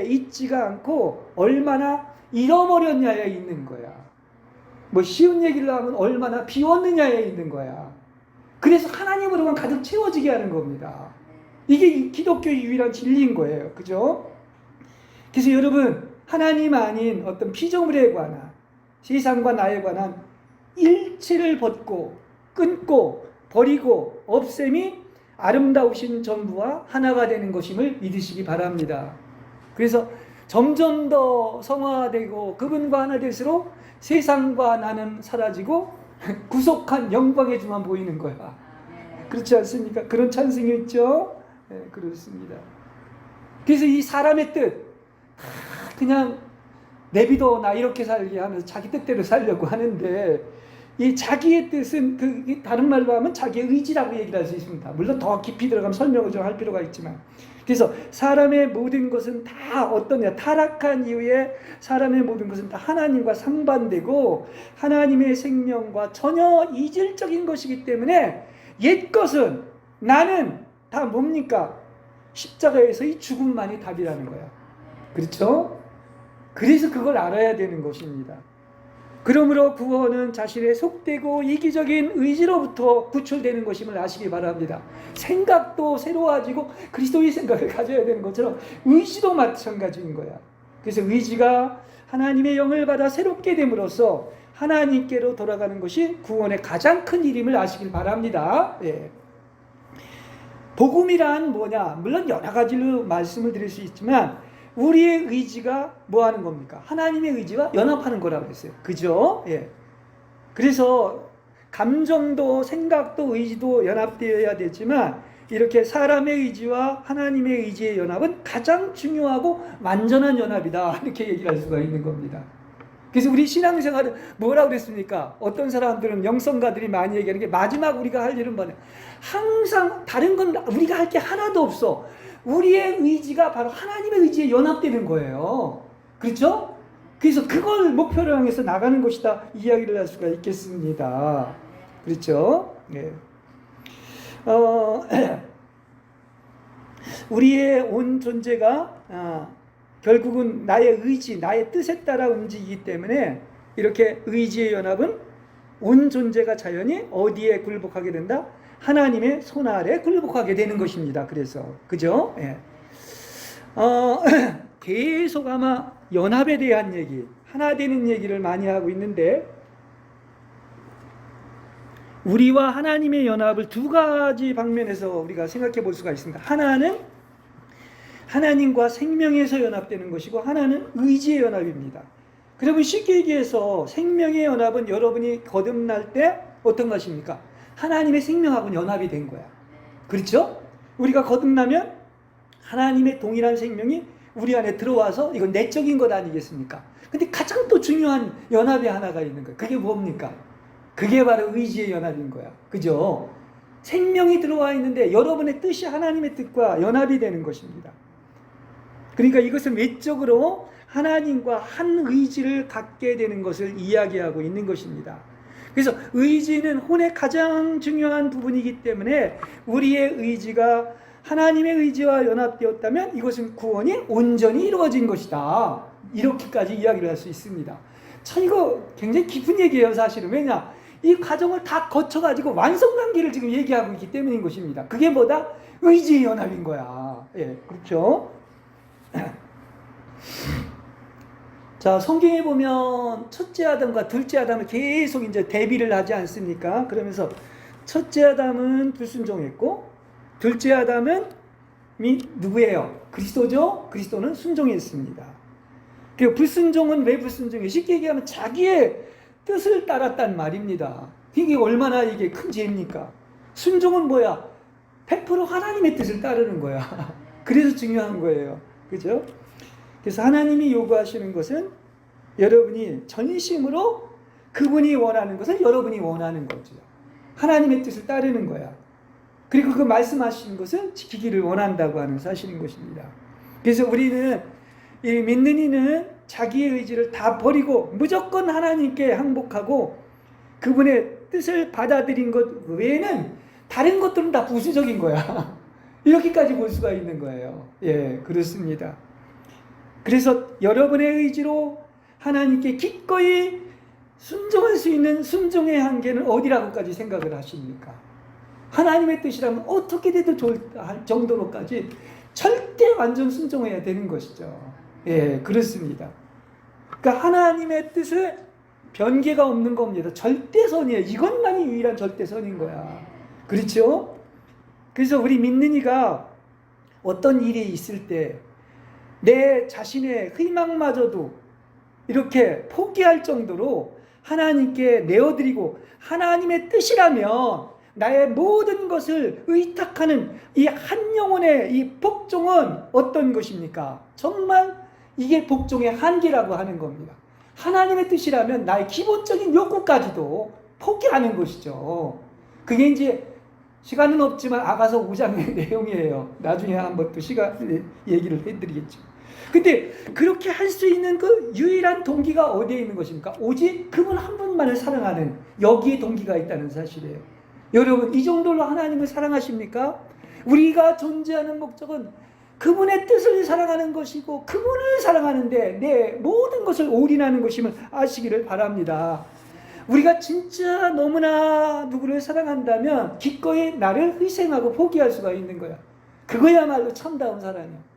있지가 않고 얼마나 잃어버렸냐에 있는 거야. 뭐 쉬운 얘기를 하면 얼마나 비웠느냐에 있는 거야. 그래서 하나님으로만 가득 채워지게 하는 겁니다. 이게 기독교의 유일한 진리인 거예요. 그죠? 그래서 여러분, 하나님 아닌 어떤 피조물에 관한, 세상과 나에 관한 일체를 벗고 끊고 버리고 없앰이 아름다우신 전부와 하나가 되는 것임을 믿으시기 바랍니다. 그래서 점점 더 성화되고 그분과 하나 될수록 세상과 나는 사라지고 구속한 영광의 주만 보이는 거야. 그렇지 않습니까? 그런 찬송이 있죠? 네, 그렇습니다. 그래서 이 사람의 뜻, 그냥 내비둬 나 이렇게 살게 하면서 자기 뜻대로 살려고 하는데, 이 자기의 뜻은 다른 말로 하면 자기의 의지라고 얘기를 할 수 있습니다. 물론 더 깊이 들어가면 설명을 좀 할 필요가 있지만, 그래서 사람의 모든 것은 다 어떠냐, 타락한 이후에 사람의 모든 것은 다 하나님과 상반되고 하나님의 생명과 전혀 이질적인 것이기 때문에 옛 것은, 나는 다 뭡니까? 십자가에서의 죽음만이 답이라는 거야. 그렇죠? 그래서 그걸 알아야 되는 것입니다. 그러므로 구원은 자신의 속되고 이기적인 의지로부터 구출되는 것임을 아시기 바랍니다. 생각도 새로워지고 그리스도의 생각을 가져야 되는 것처럼 의지도 마찬가지인 거야. 그래서 의지가 하나님의 영을 받아 새롭게 됨으로써 하나님께로 돌아가는 것이 구원의 가장 큰 일임을 아시길 바랍니다. 예. 복음이란 뭐냐? 물론 여러 가지로 말씀을 드릴 수 있지만 우리의 의지가 뭐 하는 겁니까? 하나님의 의지와 연합하는 거라고 했어요. 그죠? 예. 그래서 감정도 생각도 의지도 연합되어야 되지만 이렇게 사람의 의지와 하나님의 의지의 연합은 가장 중요하고 완전한 연합이다. 이렇게 얘기를 할 수가 있는 겁니다. 그래서 우리 신앙생활은 뭐라고 그랬습니까? 어떤 사람들은 영성가들이 많이 얘기하는 게 마지막 우리가 할 일은 뭐냐? 항상 다른 건 우리가 할 게 하나도 없어. 우리의 의지가 바로 하나님의 의지에 연합되는 거예요. 그렇죠? 그래서 그걸 목표로 향해서 나가는 것이다 이야기를 할 수가 있겠습니다. 그렇죠? 네. 우리의 온 존재가 결국은 나의 의지, 나의 뜻에 따라 움직이기 때문에 이렇게 의지의 연합은 온 존재가 자연히 어디에 굴복하게 된다? 하나님의 손 아래 굴복하게 되는 것입니다. 그래서 그죠? 예. 계속 아마 연합에 대한 얘기, 하나 되는 얘기를 많이 하고 있는데 우리와 하나님의 연합을 두 가지 방면에서 우리가 생각해 볼 수가 있습니다. 하나는 하나님과 생명에서 연합되는 것이고 하나는 의지의 연합입니다. 그러면 쉽게 얘기해서 생명의 연합은 여러분이 거듭날 때 어떤 것입니까? 하나님의 생명하고는 연합이 된 거야. 그렇죠? 우리가 거듭나면 하나님의 동일한 생명이 우리 안에 들어와서 이건 내적인 것 아니겠습니까? 근데 가장 또 중요한 연합이 하나가 있는 거예요. 그게 뭡니까? 그게 바로 의지의 연합인 거야. 그죠? 생명이 들어와 있는데 여러분의 뜻이 하나님의 뜻과 연합이 되는 것입니다. 그러니까 이것은 외적으로 하나님과 한 의지를 갖게 되는 것을 이야기하고 있는 것입니다. 그래서 의지는 혼의 가장 중요한 부분이기 때문에 우리의 의지가 하나님의 의지와 연합되었다면 이것은 구원이 온전히 이루어진 것이다. 이렇게까지 이야기를 할 수 있습니다. 참 이거 굉장히 깊은 얘기예요, 사실은. 왜냐? 이 과정을 다 거쳐가지고 완성관계를 지금 얘기하고 있기 때문인 것입니다. 그게 뭐다? 의지의 연합인 거야. 예, 그렇죠? 자, 성경에 보면 첫째 아담과 둘째 아담을 계속 이제 대비를 하지 않습니까? 그러면서 첫째 아담은 불순종했고, 둘째 아담은 누구예요? 그리스도죠? 그리스도는 순종했습니다. 그리고 불순종은 왜 불순종이에요? 쉽게 얘기하면 자기의 뜻을 따랐단 말입니다. 이게 얼마나 이게 큰 죄입니까? 순종은 뭐야? 100% 하나님의 뜻을 따르는 거야. 그래서 중요한 거예요. 그죠? 그래서 하나님이 요구하시는 것은 여러분이 전심으로 그분이 원하는 것을 여러분이 원하는 거죠. 하나님의 뜻을 따르는 거야. 그리고 그 말씀하시는 것을 지키기를 원한다고 하는 사실인 것입니다. 그래서 우리는 이 믿는 이는 자기의 의지를 다 버리고 무조건 하나님께 항복하고 그분의 뜻을 받아들인 것 외에는 다른 것들은 다 부수적인 거야. 이렇게까지 볼 수가 있는 거예요. 예, 그렇습니다. 그래서 여러분의 의지로 하나님께 기꺼이 순종할 수 있는 순종의 한계는 어디라고까지 생각을 하십니까? 하나님의 뜻이라면 어떻게 돼도 좋을 정도로까지 절대 완전 순종해야 되는 것이죠. 예, 그렇습니다. 그러니까 하나님의 뜻에 변개가 없는 겁니다. 절대선이에요. 이것만이 유일한 절대선인 거야. 그렇죠? 그래서 우리 믿는 이가 어떤 일이 있을 때 내 자신의 희망마저도 이렇게 포기할 정도로 하나님께 내어드리고 하나님의 뜻이라면 나의 모든 것을 의탁하는 이 한 영혼의 이 복종은 어떤 것입니까? 정말 이게 복종의 한계라고 하는 겁니다. 하나님의 뜻이라면 나의 기본적인 욕구까지도 포기하는 것이죠. 그게 이제 시간은 없지만 아가서 5장의 내용이에요. 나중에 한번 또 얘기를 해드리겠죠. 근데 그렇게 할 수 있는 그 유일한 동기가 어디에 있는 것입니까? 오직 그분 한 분만을 사랑하는 여기에 동기가 있다는 사실이에요. 여러분, 이 정도로 하나님을 사랑하십니까? 우리가 존재하는 목적은 그분의 뜻을 사랑하는 것이고 그분을 사랑하는데 내 모든 것을 올인하는 것임을 아시기를 바랍니다. 우리가 진짜 너무나 누구를 사랑한다면 기꺼이 나를 희생하고 포기할 수가 있는 거야. 그거야말로 참다운 사랑이야.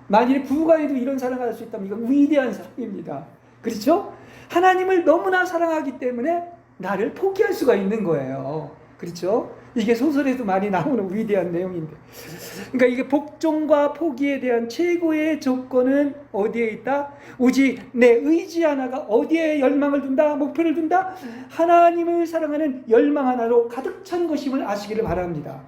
만일 부부간에도 이런 사랑을 할 수 있다면 이건 위대한 사랑입니다. 그렇죠? 하나님을 너무나 사랑하기 때문에 나를 포기할 수가 있는 거예요. 그렇죠? 이게 소설에도 많이 나오는 위대한 내용인데. 그러니까 이게 복종과 포기에 대한 최고의 조건은 어디에 있다? 오직 내 의지 하나가 어디에 열망을 둔다? 목표를 둔다? 하나님을 사랑하는 열망 하나로 가득 찬 것임을 아시기를 바랍니다.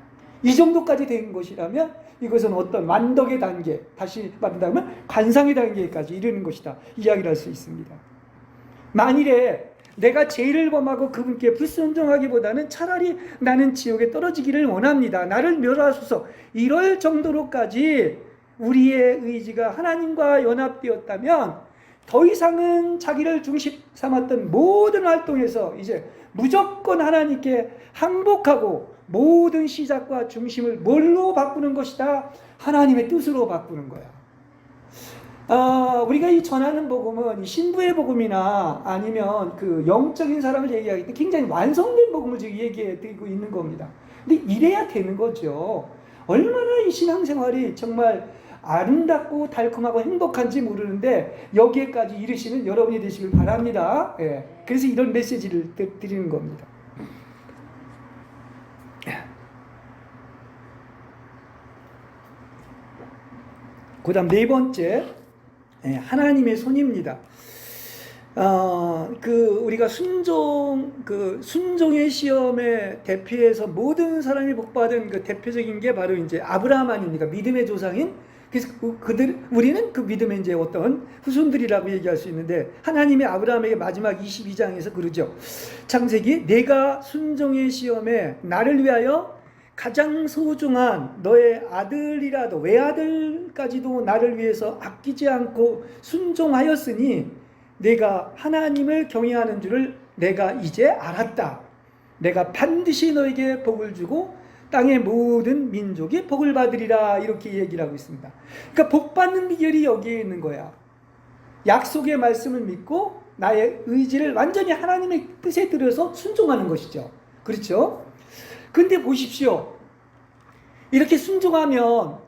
이 정도까지 된 것이라면 이것은 어떤 완덕의 단계, 다시 말한다면 관상의 단계까지 이르는 것이다. 이야기를 할 수 있습니다. 만일에 내가 죄를 범하고 그분께 불순종하기보다는 차라리 나는 지옥에 떨어지기를 원합니다. 나를 멸하소서. 이럴 정도로까지 우리의 의지가 하나님과 연합되었다면 더 이상은 자기를 중심 삼았던 모든 활동에서 이제 무조건 하나님께 항복하고 모든 시작과 중심을 뭘로 바꾸는 것이다? 하나님의 뜻으로 바꾸는 거야. 우리가 이 전하는 복음은 신부의 복음이나 아니면 그 영적인 사람을 얘기하기 때문에 굉장히 완성된 복음을 지금 얘기해 드리고 있는 겁니다. 근데 이래야 되는 거죠. 얼마나 이 신앙생활이 정말 아름답고 달콤하고 행복한지 모르는데 여기에까지 이르시는 여러분이 되시길 바랍니다. 예. 그래서 이런 메시지를 드리는 겁니다. 그 다음 네 번째, 하나님의 손입니다. 우리가 순종의 시험에 대피해서 모든 사람이 복받은 그 대표적인 게 바로 이제 아브라함 아닙니까? 믿음의 조상인. 그래서 우리는 그 믿음의 이제 어떤 후손들이라고 얘기할 수 있는데, 하나님이 아브라함에게 마지막 22장에서 그러죠. 창세기, 내가 순종의 시험에 나를 위하여 가장 소중한 너의 아들이라도 외아들까지도 나를 위해서 아끼지 않고 순종하였으니 내가 하나님을 경외하는 줄을 내가 이제 알았다. 내가 반드시 너에게 복을 주고 땅의 모든 민족이 복을 받으리라. 이렇게 얘기를 하고 있습니다. 그러니까 복 받는 비결이 여기에 있는 거야. 약속의 말씀을 믿고 나의 의지를 완전히 하나님의 뜻에 들여서 순종하는 것이죠. 그렇죠? 근데 보십시오. 이렇게 순종하면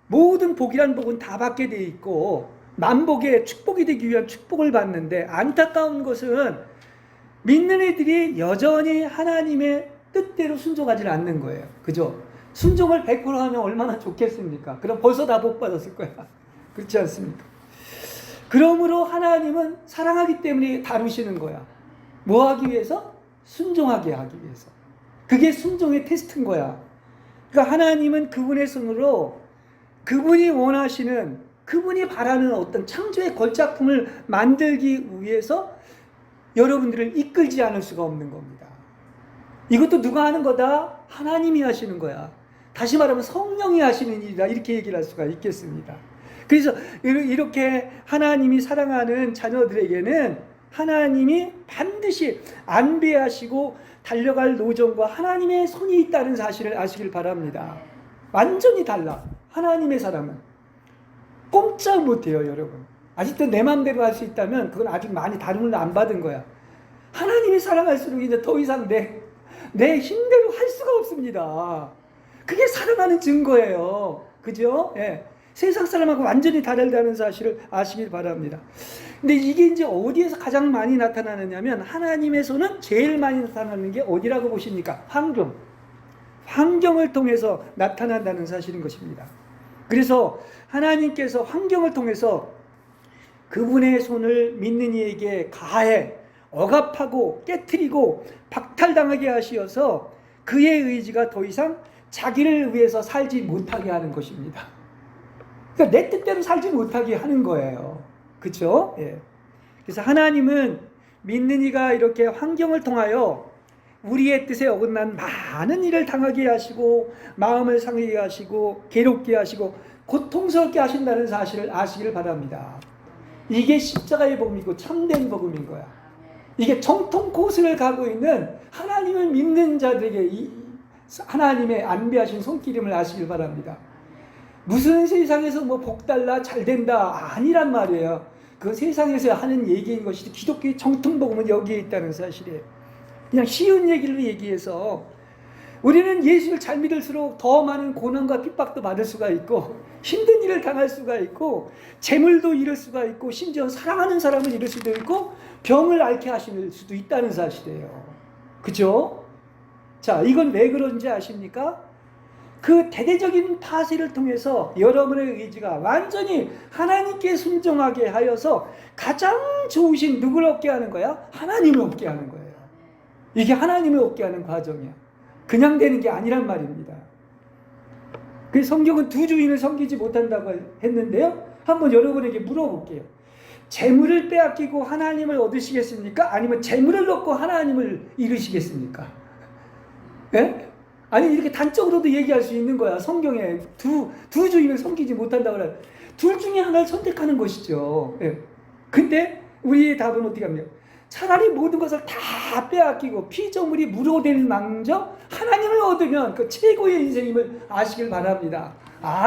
모든 복이란 복은 다 받게 돼 있고 만복의 축복이 되기 위한 축복을 받는데, 안타까운 것은 믿는 이들이 여전히 하나님의 뜻대로 순종하지 않는 거예요. 그죠? 순종을 100% 하면 얼마나 좋겠습니까? 그럼 벌써 다 복 받았을 거야. 그렇지 않습니까? 그러므로 하나님은 사랑하기 때문에 다루시는 거야. 뭐 하기 위해서? 순종하게 하기 위해서. 그게 순종의 테스트인 거야. 그러니까 하나님은 그분의 손으로 그분이 원하시는, 그분이 바라는 어떤 창조의 걸작품을 만들기 위해서 여러분들을 이끌지 않을 수가 없는 겁니다. 이것도 누가 하는 거다? 하나님이 하시는 거야. 다시 말하면 성령이 하시는 일이다. 이렇게 얘기를 할 수가 있겠습니다. 그래서 이렇게 하나님이 사랑하는 자녀들에게는 하나님이 반드시 안배하시고 달려갈 노정과 하나님의 손이 있다는 사실을 아시길 바랍니다. 완전히 달라. 하나님의 사랑은 꼼짝 못해요, 여러분. 아직도 내 마음대로 할 수 있다면 그건 아직 많이 다름을 안 받은 거야. 하나님이 사랑할수록 이제 더 이상 내 힘대로 할 수가 없습니다. 그게 사랑하는 증거예요. 그죠? 예. 세상 사람하고 완전히 다르다는 사실을 아시길 바랍니다. 근데 이게 이제 어디에서 가장 많이 나타나느냐면, 하나님의 손은 제일 많이 나타나는 게 어디라고 보십니까? 환경을 통해서 나타난다는 사실인 것입니다. 그래서 하나님께서 환경을 통해서 그분의 손을 믿는 이에게 가해 억압하고 깨트리고 박탈당하게 하시어서 그의 의지가 더 이상 자기를 위해서 살지 못하게 하는 것입니다. 그러니까 내 뜻대로 살지 못하게 하는 거예요. 그렇죠? 예. 그래서 하나님은 믿는 이가 이렇게 환경을 통하여 우리의 뜻에 어긋난 많은 일을 당하게 하시고 마음을 상하게 하시고 괴롭게 하시고 고통스럽게 하신다는 사실을 아시길 바랍니다. 이게 십자가의 복음이고 참된 복음인 거야. 이게 정통 코스를 가고 있는 하나님을 믿는 자들에게 이 하나님의 안배하신 손길임을 아시길 바랍니다. 무슨 세상에서 뭐 복달라 잘된다 아니란 말이에요. 그 세상에서 하는 얘기인 것이 기독교의 정통 복음은 여기에 있다는 사실이에요. 그냥 쉬운 얘기를 얘기해서 우리는 예수를 잘 믿을수록 더 많은 고난과 핍박도 받을 수가 있고 힘든 일을 당할 수가 있고 재물도 잃을 수가 있고 심지어 사랑하는 사람을 잃을 수도 있고 병을 앓게 하실 수도 있다는 사실이에요. 그죠? 자, 이건 왜 그런지 아십니까? 그 대대적인 파쇄를 통해서 여러분의 의지가 완전히 하나님께 순종하게 하여서 가장 좋으신 누구를 얻게 하는 거야? 하나님을 얻게 하는 거예요. 이게 하나님을 얻게 하는 과정이야. 그냥 되는 게 아니란 말입니다. 그 성경은 두 주인을 섬기지 못한다고 했는데요. 한번 여러분에게 물어볼게요. 재물을 빼앗기고 하나님을 얻으시겠습니까? 아니면 재물을 얻고 하나님을 잃으시겠습니까? 예? 아니 이렇게 단적으로도 얘기할 수 있는 거야. 성경에 두 주인을 섬기지 못한다고 그래. 둘 중에 하나를 선택하는 것이죠. 예. 근데 우리의 답은 어떻게 합니까? 차라리 모든 것을 다 빼앗기고 피조물이 무료될 망정 하나님을 얻으면 그 최고의 인생임을 아시길 바랍니다.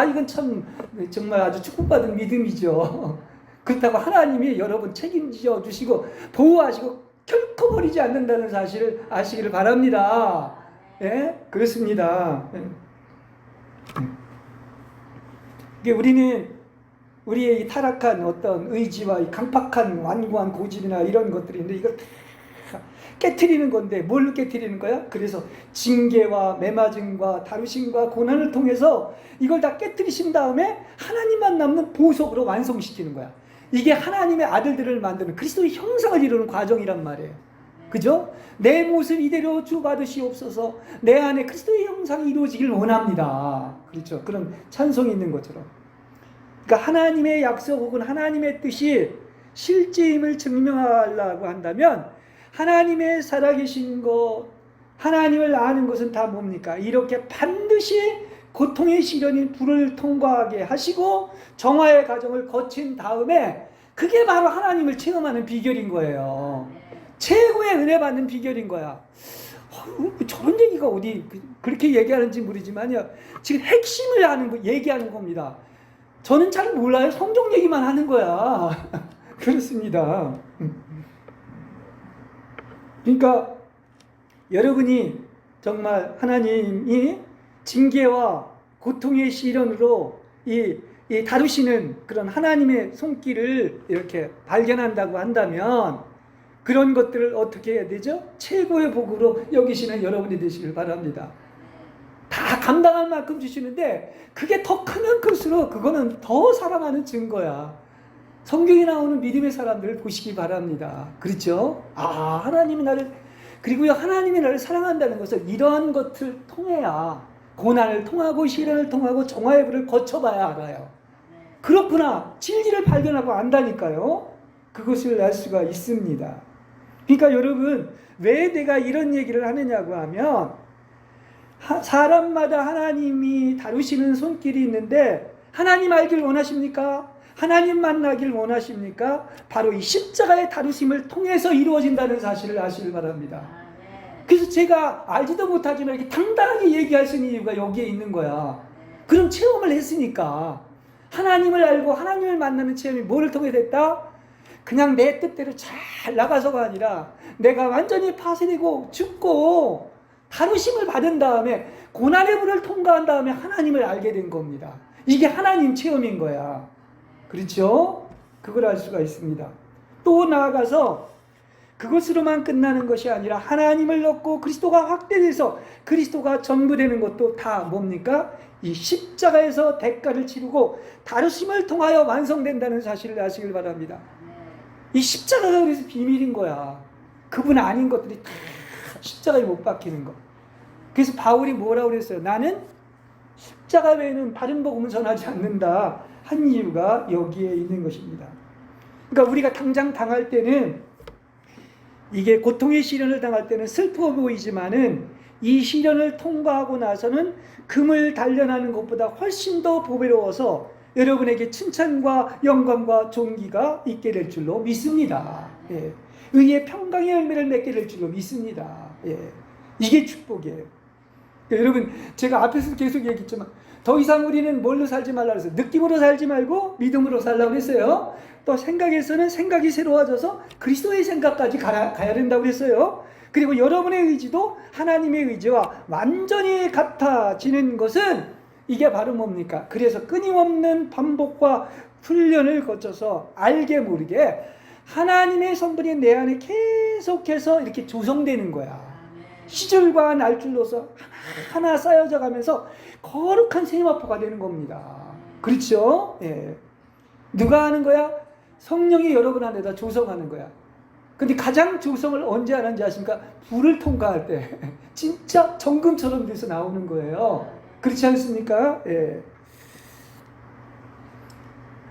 이건 참 정말 아주 축복받은 믿음이죠. 그렇다고 하나님이 여러분 책임져 주시고 보호하시고 결코 버리지 않는다는 사실을 아시기를 바랍니다. 예? 그렇습니다. 우리는 우리의 이 타락한 어떤 의지와 이 강팍한 완고한 고집이나 이런 것들이 있는데 이걸 다 깨트리는 건데 뭘 깨트리는 거야? 그래서 징계와 매맞음과 다루심과 고난을 통해서 이걸 다 깨트리신 다음에 하나님만 남는 보석으로 완성시키는 거야. 이게 하나님의 아들들을 만드는 그리스도의 형상을 이루는 과정이란 말이에요. 그죠? 내 모습 이대로 주 받으시옵소서. 내 안에 그리스도의 형상이 이루어지길 원합니다. 그렇죠? 그런 찬송이 있는 것처럼. 그러니까 하나님의 약속 혹은 하나님의 뜻이 실제임을 증명하려고 한다면 하나님의 살아계신 것, 하나님을 아는 것은 다 뭡니까? 이렇게 반드시 고통의 시련인 불을 통과하게 하시고 정화의 과정을 거친 다음에 그게 바로 하나님을 체험하는 비결인 거예요. 최고의 은혜 받는 비결인 거야. 저런 얘기가 어디 그렇게 얘기하는지 모르지만요. 지금 핵심을 얘기하는 겁니다. 저는 잘 몰라요. 성경 얘기만 하는 거야. 그렇습니다. 그러니까 여러분이 정말 하나님이 징계와 고통의 시련으로 이 다루시는 그런 하나님의 손길을 이렇게 발견한다고 한다면 그런 것들을 어떻게 해야 되죠? 최고의 복으로 여기시는 여러분이 되시길 바랍니다. 다 감당할 만큼 주시는데 그게 더 크면 클수록 그거는 더 사랑하는 증거야. 성경에 나오는 믿음의 사람들을 보시기 바랍니다. 그렇죠? 하나님이 나를, 그리고요, 하나님이 나를 사랑한다는 것을 이런 것을 통해야, 고난을 통하고 시련을 통하고 정화의 불을 거쳐봐야 알아요. 그렇구나, 진리를 발견하고 안다니까요. 그것을 알 수가 있습니다. 그러니까 여러분, 왜 내가 이런 얘기를 하느냐고 하면 사람마다 하나님이 다루시는 손길이 있는데 하나님 알길 원하십니까? 하나님 만나길 원하십니까? 바로 이 십자가의 다루심을 통해서 이루어진다는 사실을 아시길 바랍니다. 그래서 제가 알지도 못하지만 이렇게 당당하게 얘기할 수 있는 이유가 여기에 있는 거야. 그런 체험을 했으니까. 하나님을 알고 하나님을 만나는 체험이 뭐를 통해 됐다? 그냥 내 뜻대로 잘 나가서가 아니라 내가 완전히 파쇄되고 죽고 다루심을 받은 다음에 고난의 불을 통과한 다음에 하나님을 알게 된 겁니다. 이게 하나님 체험인 거야. 그렇죠? 그걸 알 수가 있습니다. 또 나아가서 그것으로만 끝나는 것이 아니라 하나님을 얻고 그리스도가 확대돼서 그리스도가 전부 되는 것도 다 뭡니까? 이 십자가에서 대가를 치르고 다루심을 통하여 완성된다는 사실을 아시길 바랍니다. 이 십자가가 그래서 비밀인 거야. 그분 아닌 것들이 다 십자가에 못 박히는 거. 그래서 바울이 뭐라고 그랬어요? 나는 십자가 외에는 다른 복음을 전하지 않는다 한 이유가 여기에 있는 것입니다. 그러니까 우리가 당장 당할 때는, 이게 고통의 시련을 당할 때는 슬퍼 보이지만은 이 시련을 통과하고 나서는 금을 단련하는 것보다 훨씬 더 보배로워서 여러분에게 칭찬과 영광과 존귀가 있게 될 줄로 믿습니다. 예. 의의 평강의 열매를 맺게 될 줄로 믿습니다. 예. 이게 축복이에요. 그러니까 여러분, 제가 앞에서 계속 얘기했지만 더 이상 우리는 뭘로 살지 말라 그랬어요. 느낌으로 살지 말고 믿음으로 살라고 했어요. 또 생각에서는 생각이 새로워져서 그리스도의 생각까지 가야 된다고 했어요. 그리고 여러분의 의지도 하나님의 의지와 완전히 같아지는 것은 이게 바로 뭡니까? 그래서 끊임없는 반복과 훈련을 거쳐서 알게 모르게 하나님의 성분이 내 안에 계속해서 이렇게 조성되는 거야. 시절과 날줄로서 하나 쌓여져 가면서 거룩한 세마포가 되는 겁니다. 그렇죠? 예. 누가 하는 거야? 성령이 여러분 안에다 조성하는 거야. 근데 가장 조성을 언제 하는지 아십니까? 불을 통과할 때 진짜 정금처럼 돼서 나오는 거예요. 그렇지 않습니까? 예.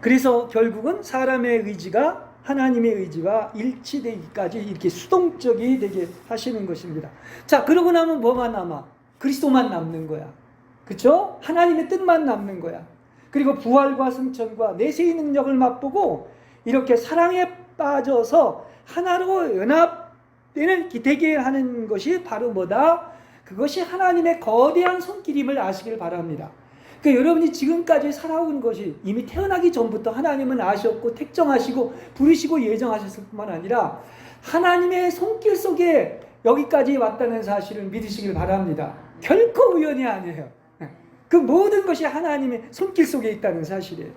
그래서 결국은 사람의 의지가 하나님의 의지와 일치되기까지 이렇게 수동적이 되게 하시는 것입니다. 자, 그러고 나면 뭐만 남아? 그리스도만 남는 거야. 그렇죠? 하나님의 뜻만 남는 거야. 그리고 부활과 승천과 내세의 능력을 맛보고 이렇게 사랑의 빠져서 하나로 연합되는 되게 하는 것이 바로 뭐다? 그것이 하나님의 거대한 손길임을 아시길 바랍니다. 그러니까 여러분이 지금까지 살아온 것이 이미 태어나기 전부터 하나님은 아셨고 택정하시고 부르시고 예정하셨을 뿐만 아니라 하나님의 손길 속에 여기까지 왔다는 사실을 믿으시길 바랍니다. 결코 우연이 아니에요. 그 모든 것이 하나님의 손길 속에 있다는 사실이에요.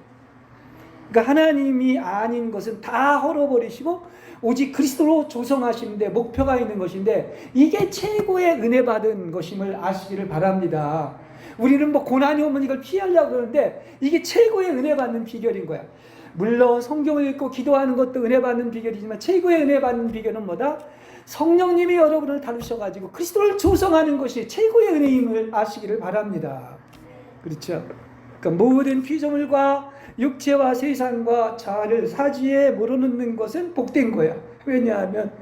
그러니까 하나님이 아닌 것은 다 헐어버리시고 오직 그리스도로 조성하시는데 목표가 있는 것인데 이게 최고의 은혜 받은 것임을 아시기를 바랍니다. 우리는 뭐 고난이 오면 이걸 피하려고 그러는데 이게 최고의 은혜 받는 비결인 거야. 물론 성경을 읽고 기도하는 것도 은혜 받는 비결이지만 최고의 은혜 받는 비결은 뭐다? 성령님이 여러분을 다루셔가지고 그리스도를 조성하는 것이 최고의 은혜임을 아시기를 바랍니다. 그렇죠? 그러니까 모든 피조물과 육체와 세상과 자아를 사지에 몰아넣는 것은 복된 거야. 왜냐하면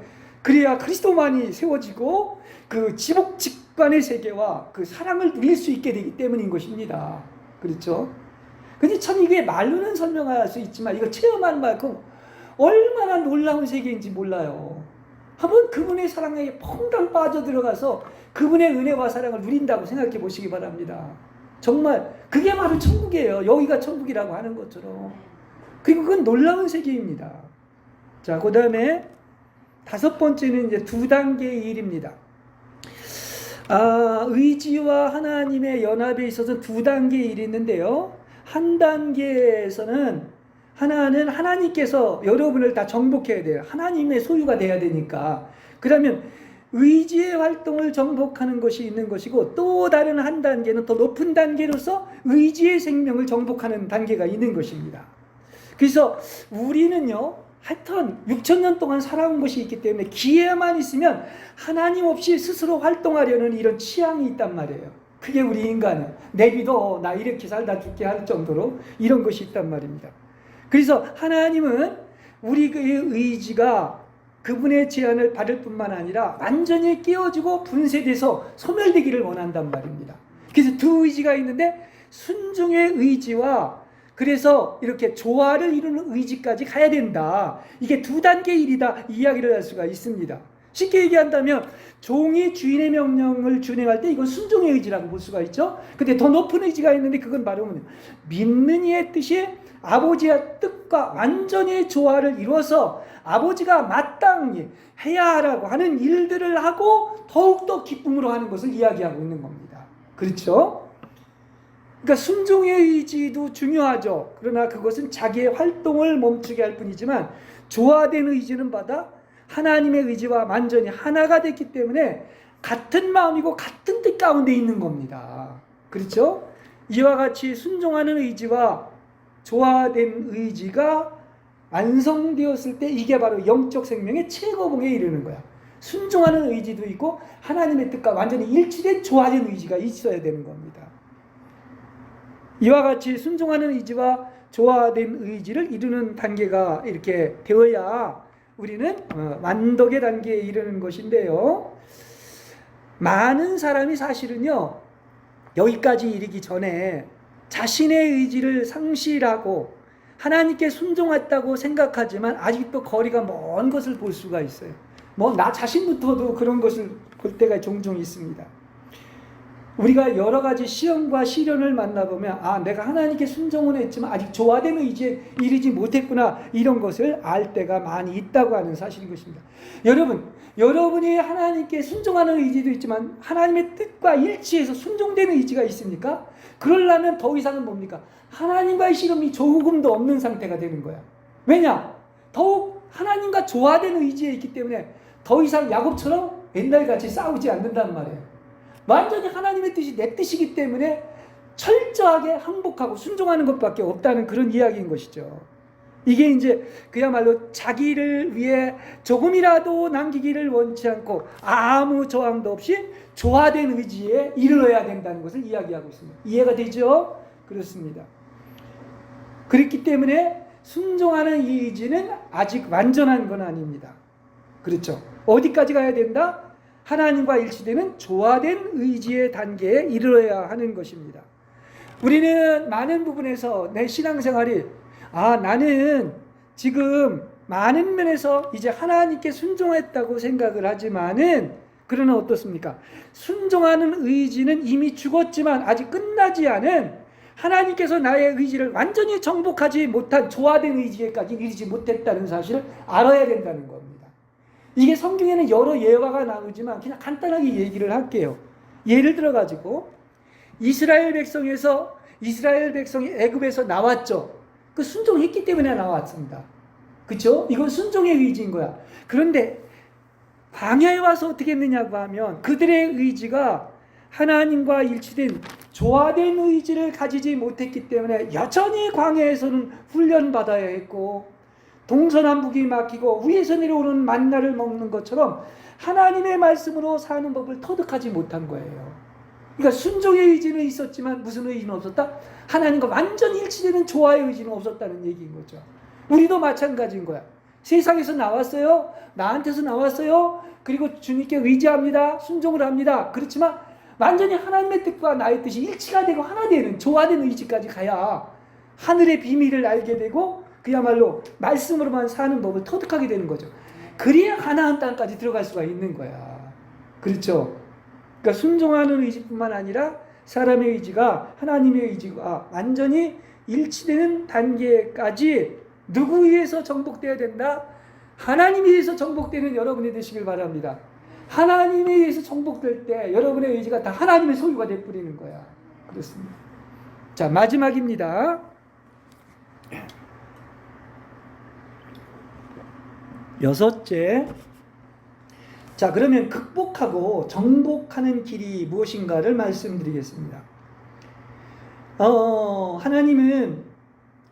그래야 그리스도만이 세워지고 그 지복직관의 세계와 그 사랑을 누릴 수 있게 되기 때문인 것입니다. 그렇죠? 근데 참 이게 말로는 설명할 수 있지만 이걸 체험하는 만큼 얼마나 놀라운 세계인지 몰라요. 한번 그분의 사랑에 퐁당 빠져들어가서 그분의 은혜와 사랑을 누린다고 생각해 보시기 바랍니다. 정말 그게 바로 천국이에요. 여기가 천국이라고 하는 것처럼. 그리고 그건 놀라운 세계입니다. 자, 그 다음에 다섯 번째는 이제 두 단계의 일입니다. 의지와 하나님의 연합에 있어서 두 단계의 일이 있는데요. 한 단계에서는 하나는 하나님께서 여러분을 다 정복해야 돼요. 하나님의 소유가 돼야 되니까. 그러면 의지의 활동을 정복하는 것이 있는 것이고 또 다른 한 단계는 더 높은 단계로서 의지의 생명을 정복하는 단계가 있는 것입니다. 그래서 우리는요, 하여튼 6,000년 동안 살아온 것이 있기 때문에 기회만 있으면 하나님 없이 스스로 활동하려는 이런 취향이 있단 말이에요. 그게 우리 인간은 내비도 나 이렇게 살다 죽게 할 정도로 이런 것이 있단 말입니다. 그래서 하나님은 우리의 의지가 그분의 제안을 받을 뿐만 아니라 완전히 깨어지고 분쇄돼서 소멸되기를 원한단 말입니다. 그래서 두 의지가 있는데 순종의 의지와 그래서 이렇게 조화를 이루는 의지까지 가야 된다. 이게 두 단계의 일이다. 이야기를 할 수가 있습니다. 쉽게 얘기한다면 종이 주인의 명령을 준행할 때 이건 순종의 의지라고 볼 수가 있죠. 근데 더 높은 의지가 있는데 그건 바로 믿는 이의 뜻이 아버지의 뜻과 완전히 조화를 이루어서 아버지가 마땅히 해야 하라고 하는 일들을 하고 더욱더 기쁨으로 하는 것을 이야기하고 있는 겁니다. 그렇죠? 그러니까 순종의 의지도 중요하죠. 그러나 그것은 자기의 활동을 멈추게 할 뿐이지만 조화된 의지는 받아 하나님의 의지와 완전히 하나가 됐기 때문에 같은 마음이고 같은 뜻 가운데 있는 겁니다. 그렇죠? 이와 같이 순종하는 의지와 조화된 의지가 완성되었을 때 이게 바로 영적 생명의 최고봉에 이르는 거야. 순종하는 의지도 있고 하나님의 뜻과 완전히 일치된 조화된 의지가 있어야 되는 겁니다. 이와 같이 순종하는 의지와 조화된 의지를 이루는 단계가 이렇게 되어야 우리는 완덕의 단계에 이르는 것인데요. 많은 사람이 사실은요, 여기까지 이르기 전에 자신의 의지를 상실하고 하나님께 순종했다고 생각하지만 아직도 거리가 먼 것을 볼 수가 있어요. 뭐 나 자신부터도 그런 것을 볼 때가 종종 있습니다. 우리가 여러 가지 시험과 시련을 만나보면 내가 하나님께 순종은 했지만 아직 조화된 의지에 이르지 못했구나, 이런 것을 알 때가 많이 있다고 하는 사실인 것입니다. 여러분이 하나님께 순종하는 의지도 있지만 하나님의 뜻과 일치해서 순종되는 의지가 있습니까? 그러려면 더 이상은 뭡니까? 하나님과의 씨름이 조금도 없는 상태가 되는 거야. 왜냐? 더욱 하나님과 조화된 의지에 있기 때문에 더 이상 야곱처럼 옛날같이 싸우지 않는단 말이에요. 완전히 하나님의 뜻이 내 뜻이기 때문에 철저하게 항복하고 순종하는 것밖에 없다는 그런 이야기인 것이죠. 이게 이제 그야말로 자기를 위해 조금이라도 남기기를 원치 않고 아무 저항도 없이 조화된 의지에 이르러야 된다는 것을 이야기하고 있습니다. 이해가 되죠? 그렇습니다. 그렇기 때문에 순종하는 이 의지는 아직 완전한 건 아닙니다. 그렇죠? 어디까지 가야 된다? 하나님과 일치되는 조화된 의지의 단계에 이르러야 하는 것입니다. 우리는 많은 부분에서 내 신앙생활이 나는 지금 많은 면에서 이제 하나님께 순종했다고 생각을 하지만은, 그러나 어떻습니까? 순종하는 의지는 이미 죽었지만 아직 끝나지 않은, 하나님께서 나의 의지를 완전히 정복하지 못한 조화된 의지에까지 이르지 못했다는 사실을 알아야 된다는 겁니다. 이게 성경에는 여러 예화가 나오지만 그냥 간단하게 얘기를 할게요. 예를 들어 가지고 이스라엘 백성이 애굽에서 나왔죠. 그 순종했기 때문에 나왔습니다. 그렇죠? 이건 순종의 의지인 거야. 그런데 광야에 와서 어떻게 했느냐고 하면 그들의 의지가 하나님과 일치된 조화된 의지를 가지지 못했기 때문에 여전히 광야에서는 훈련받아야 했고, 동서남북이 막히고 위에서 내려오는 만나를 먹는 것처럼 하나님의 말씀으로 사는 법을 터득하지 못한 거예요. 그러니까 순종의 의지는 있었지만 무슨 의지는 없었다? 하나님과 완전히 일치되는 조화의 의지는 없었다는 얘기인 거죠. 우리도 마찬가지인 거야. 세상에서 나왔어요. 나한테서 나왔어요. 그리고 주님께 의지합니다. 순종을 합니다. 그렇지만 완전히 하나님의 뜻과 나의 뜻이 일치가 되고 하나 되는 조화된 의지까지 가야 하늘의 비밀을 알게 되고 그야말로 말씀으로만 사는 법을 터득하게 되는 거죠. 그래야 가나안 땅까지 들어갈 수가 있는 거야. 그렇죠? 그러니까 순종하는 의지뿐만 아니라 사람의 의지가 하나님의 의지가 완전히 일치되는 단계까지 누구 위해서 정복되어야 된다? 하나님에 의해서 정복되는 여러분이 되시길 바랍니다. 하나님에 의해서 정복될 때 여러분의 의지가 다 하나님의 소유가 되어버리는 거야. 그렇습니다. 자, 마지막입니다. 여섯째. 자, 그러면 극복하고 정복하는 길이 무엇인가를 말씀드리겠습니다. 하나님은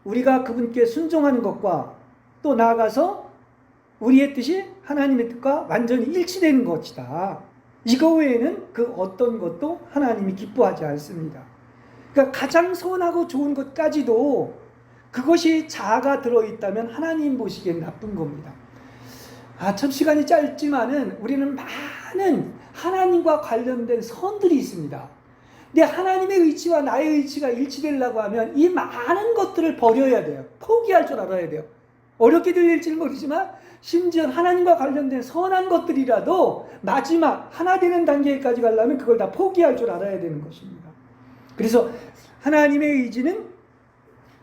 우리가 그분께 순종하는 것과 또 나아가서 우리의 뜻이 하나님의 뜻과 완전히 일치되는 것이다. 이거 외에는 그 어떤 것도 하나님이 기뻐하지 않습니다. 그러니까 가장 선하고 좋은 것까지도 그것이 자아가 들어있다면 하나님 보시기엔 나쁜 겁니다. 참 시간이 짧지만은 우리는 많은 하나님과 관련된 선들이 있습니다. 근데 하나님의 의지와 나의 의지가 일치되려고 하면 이 많은 것들을 버려야 돼요. 포기할 줄 알아야 돼요. 어렵게 들릴지는 모르지만 심지어 하나님과 관련된 선한 것들이라도 마지막 하나 되는 단계까지 가려면 그걸 다 포기할 줄 알아야 되는 것입니다. 그래서 하나님의 의지는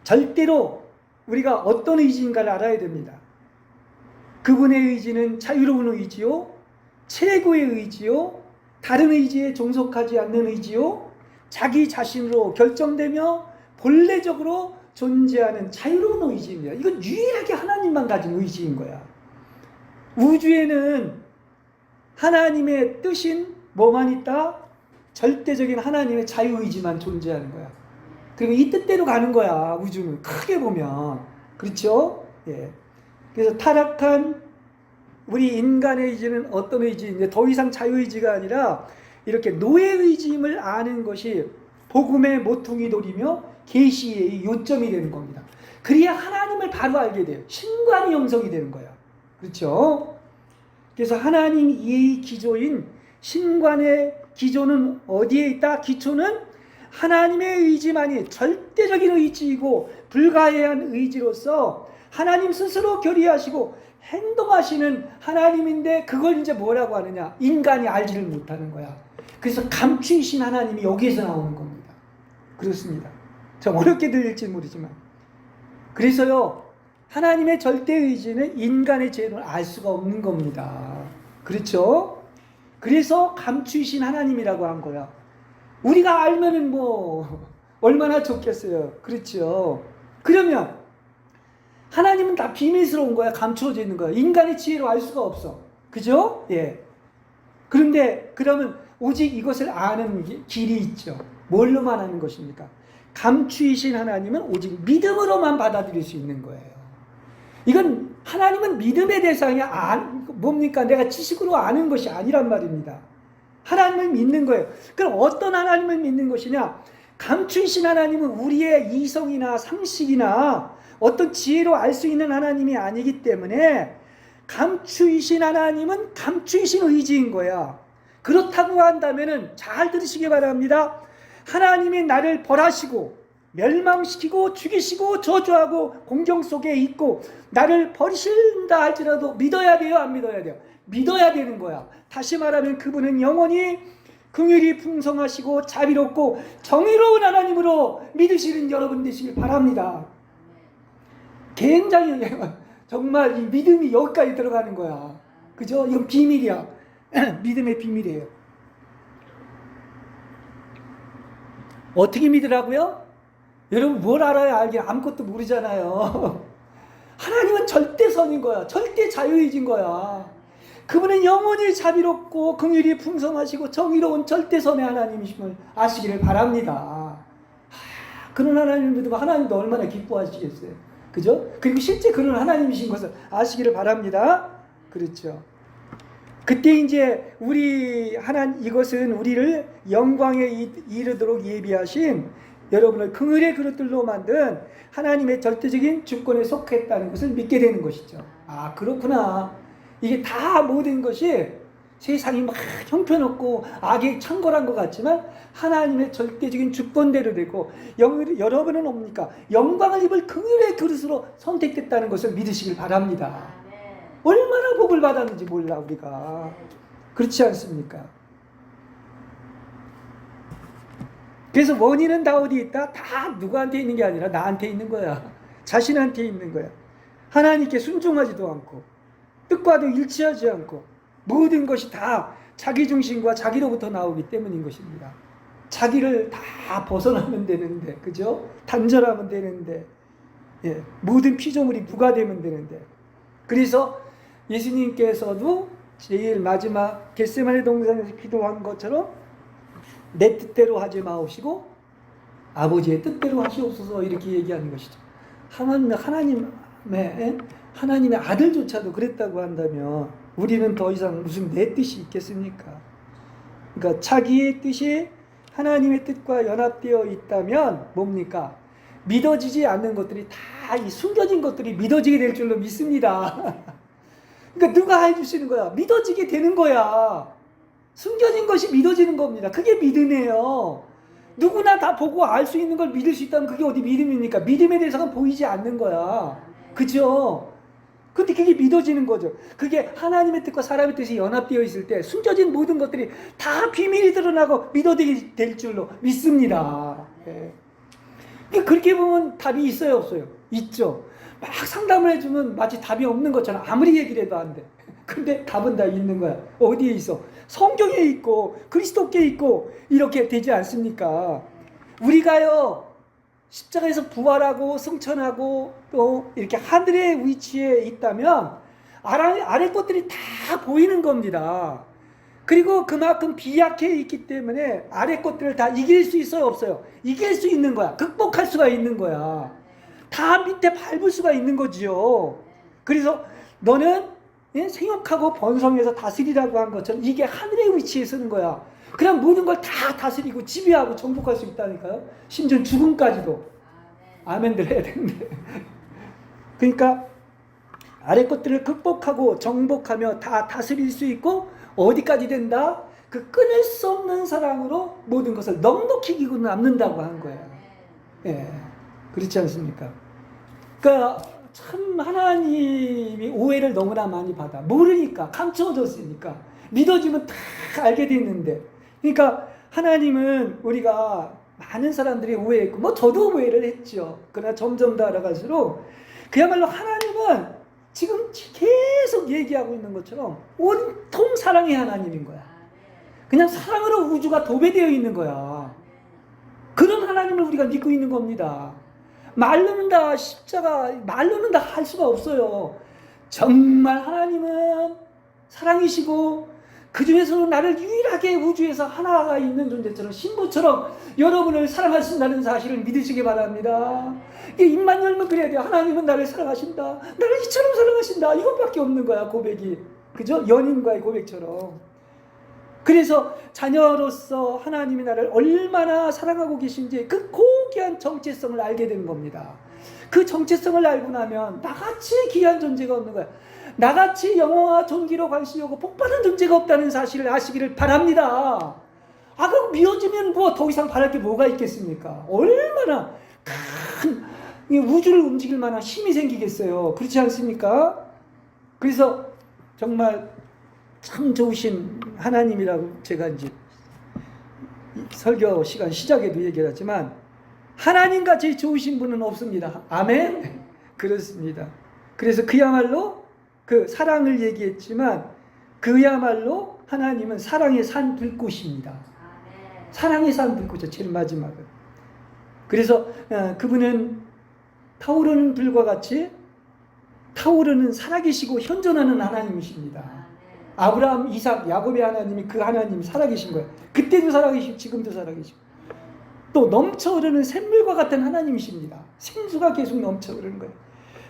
절대로 우리가 어떤 의지인가를 알아야 됩니다. 그분의 의지는 자유로운 의지요, 최고의 의지요, 다른 의지에 종속하지 않는 의지요, 자기 자신으로 결정되며 본래적으로 존재하는 자유로운 의지입니다. 이건 유일하게 하나님만 가진 의지인 거야. 우주에는 하나님의 뜻인 뭐만 있다? 절대적인 하나님의 자유의지만 존재하는 거야. 그리고 이 뜻대로 가는 거야. 우주는 크게 보면. 그렇죠? 예. 그래서 타락한 우리 인간의 의지는 어떤 의지인데 더 이상 자유의지가 아니라 이렇게 노예의지임을 아는 것이 복음의 모퉁이 돌이며 계시의 요점이 되는 겁니다. 그래야 하나님을 바로 알게 돼요. 신관이 형성이 되는 거야. 그렇죠? 그래서 하나님 이해의 기조인 신관의 기조는 어디에 있다? 기초는 하나님의 의지만이 절대적인 의지이고 불가해한 의지로서 하나님 스스로 결의하시고 행동하시는 하나님인데 그걸 이제 뭐라고 하느냐? 인간이 알지를 못하는 거야. 그래서 감추이신 하나님이 여기에서 나오는 겁니다. 그렇습니다. 좀 어렵게 들릴지 모르지만. 그래서요, 하나님의 절대의지는 인간의 죄를 알 수가 없는 겁니다. 그렇죠? 그래서 감추이신 하나님이라고 한 거야. 우리가 알면은 뭐 얼마나 좋겠어요. 그렇죠? 그러면 하나님은 다 비밀스러운 거야. 감추어져 있는 거야. 인간의 지혜로 알 수가 없어. 그죠? 예. 그런데 그러면 오직 이것을 아는 길이 있죠. 뭘로만 아는 것입니까? 감추이신 하나님은 오직 믿음으로만 받아들일 수 있는 거예요. 이건 하나님은 믿음의 대상이 뭡니까? 내가 지식으로 아는 것이 아니란 말입니다. 하나님을 믿는 거예요. 그럼 어떤 하나님을 믿는 것이냐? 감추이신 하나님은 우리의 이성이나 상식이나 어떤 지혜로 알 수 있는 하나님이 아니기 때문에 감추이신 하나님은 감추이신 의지인 거야. 그렇다고 한다면은 잘 들으시기 바랍니다. 하나님이 나를 벌하시고 멸망시키고 죽이시고 저주하고 공경 속에 있고 나를 버리신다 할지라도 믿어야 돼요, 안 믿어야 돼요? 믿어야 되는 거야. 다시 말하면 그분은 영원히 긍휼이 풍성하시고 자비롭고 정의로운 하나님으로 믿으시는 여러분 되시길 바랍니다. 굉장히 정말 이 믿음이 여기까지 들어가는 거야. 그죠? 이건 비밀이야. 믿음의 비밀이에요. 어떻게 믿으라고요? 여러분 뭘 알아야 알게 아무것도 모르잖아요. 하나님은 절대선인 거야. 절대 자유의지인 거야. 그분은 영원히 자비롭고 긍휼이 풍성하시고 정의로운 절대선의 하나님이심을 아시기를 바랍니다. 그런 하나님을 믿으면 하나님도 얼마나 기뻐하시겠어요. 그죠? 그리고 실제 그런 하나님이신 것을 아시기를 바랍니다. 그렇죠. 그때 이제 이것은 우리를 영광에 이르도록 예비하신 여러분을 긍휼의 그릇들로 만든 하나님의 절대적인 주권에 속했다는 것을 믿게 되는 것이죠. 아, 그렇구나. 이게 다 모든 것이 세상이 막 형편없고 악에 창궐한 것 같지만 하나님의 절대적인 주권대로 되고 여러분은 뭡니까? 영광을 입을 긍휼의 그릇으로 선택됐다는 것을 믿으시길 바랍니다. 얼마나 복을 받았는지 몰라 우리가. 그렇지 않습니까? 그래서 원인은 다 어디 있다? 다 누구한테 있는 게 아니라 나한테 있는 거야. 자신한테 있는 거야. 하나님께 순종하지도 않고 뜻과도 일치하지 않고 모든 것이 다 자기 중심과 자기로부터 나오기 때문인 것입니다. 자기를 다 벗어나면 되는데, 그죠? 단절하면 되는데, 모든 피조물이 부과되면 되는데. 그래서 예수님께서도 제일 마지막 겟세마네 동산에서 기도한 것처럼 내 뜻대로 하지 마옵시고 아버지의 뜻대로 하시옵소서 이렇게 얘기하는 것이죠. 하나님의 아들조차도 그랬다고 한다면 우리는 더 이상 무슨 내 뜻이 있겠습니까? 그러니까 자기의 뜻이 하나님의 뜻과 연합되어 있다면 뭡니까? 믿어지지 않는 것들이 다 이 숨겨진 것들이 믿어지게 될 줄로 믿습니다. 그러니까 누가 해주시는 거야? 믿어지게 되는 거야. 숨겨진 것이 믿어지는 겁니다. 그게 믿음이에요. 누구나 다 보고 알 수 있는 걸 믿을 수 있다면 그게 어디 믿음입니까? 믿음에 대해서는 보이지 않는 거야. 그죠? 근데 그게 믿어지는 거죠. 그게 하나님의 뜻과 사람의 뜻이 연합되어 있을 때 숨겨진 모든 것들이 다 비밀이 드러나고 믿어지게 될 줄로 믿습니다. 그렇게 보면 답이 있어요, 없어요? 있죠. 막 상담을 해주면 마치 답이 없는 것처럼 아무리 얘기를 해도 안 돼. 근데 답은 다 있는 거야. 어디에 있어? 성경에 있고 그리스도께 있고 이렇게 되지 않습니까? 우리가요 십자가에서 부활하고 승천하고 또 이렇게 하늘의 위치에 있다면 아래 것들이 다 보이는 겁니다. 그리고 그만큼 비약해 있기 때문에 아래 것들을 다 이길 수 있어요, 없어요? 이길 수 있는 거야. 극복할 수가 있는 거야. 다 밑에 밟을 수가 있는 거지요. 그래서 너는 생육하고 번성해서 다스리라고 한 것처럼 이게 하늘의 위치에 서는 거야. 그냥 모든 걸 다 다스리고 지배하고 정복할 수 있다니까요. 심지어 죽음까지도. 아멘들 해야 되는데. 그러니까 아래 것들을 극복하고 정복하며 다 다스릴 수 있고 어디까지 된다? 그 끊을 수 없는 사랑으로 모든 것을 넉넉히 기고 남는다고 한 거예요. 그렇지 않습니까? 그러니까 참 하나님이 오해를 너무나 많이 받아. 모르니까, 감춰졌으니까. 믿어지면 다 알게 됐는데. 그러니까 하나님은 우리가 많은 사람들이 오해했고, 저도 오해를 했죠. 그러나 점점 더 알아갈수록 그야말로 하나님은 지금 계속 얘기하고 있는 것처럼 온통 사랑의 하나님인 거야. 그냥 사랑으로 우주가 도배되어 있는 거야. 그런 하나님을 우리가 믿고 있는 겁니다. 말로는 다 말로는 다 할 수가 없어요. 정말 하나님은 사랑이시고 그 중에서도 나를 유일하게 우주에서 하나가 있는 존재처럼 신부처럼 여러분을 사랑하신다는 사실을 믿으시기 바랍니다. 입만 열면 그래야 돼요. 하나님은 나를 사랑하신다. 나를 이처럼 사랑하신다. 이것밖에 없는 거야, 고백이. 그죠? 연인과의 고백처럼. 그래서 자녀로서 하나님이 나를 얼마나 사랑하고 계신지 그 고귀한 정체성을 알게 되는 겁니다. 그 정체성을 알고 나면 나같이 귀한 존재가 없는 거야. 나같이 영화와 존귀로 관심이 오고 복받은 존재가 없다는 사실을 아시기를 바랍니다. 그럼 미워지면 뭐 더 이상 바랄 게 뭐가 있겠습니까? 얼마나 큰 우주를 움직일 만한 힘이 생기겠어요. 그렇지 않습니까? 그래서 정말 참 좋으신 하나님이라고 제가 이제 설교 시간 시작에도 얘기했지만 하나님같이 좋으신 분은 없습니다. 아멘? 그렇습니다. 그래서 그야말로 그 사랑을 얘기했지만 그야말로 하나님은 사랑의 산 불꽃입니다. 사랑의 산 불꽃이죠. 제일 마지막은. 그래서 그분은 타오르는 불과 같이 타오르는 살아계시고 현존하는 하나님이십니다. 아브라함, 이삭, 야곱의 하나님이 그 하나님이 살아계신 거예요. 그때도 살아계시고 지금도 살아계시고 또 넘쳐흐르는 샘물과 같은 하나님이십니다. 생수가 계속 넘쳐흐르는 거예요.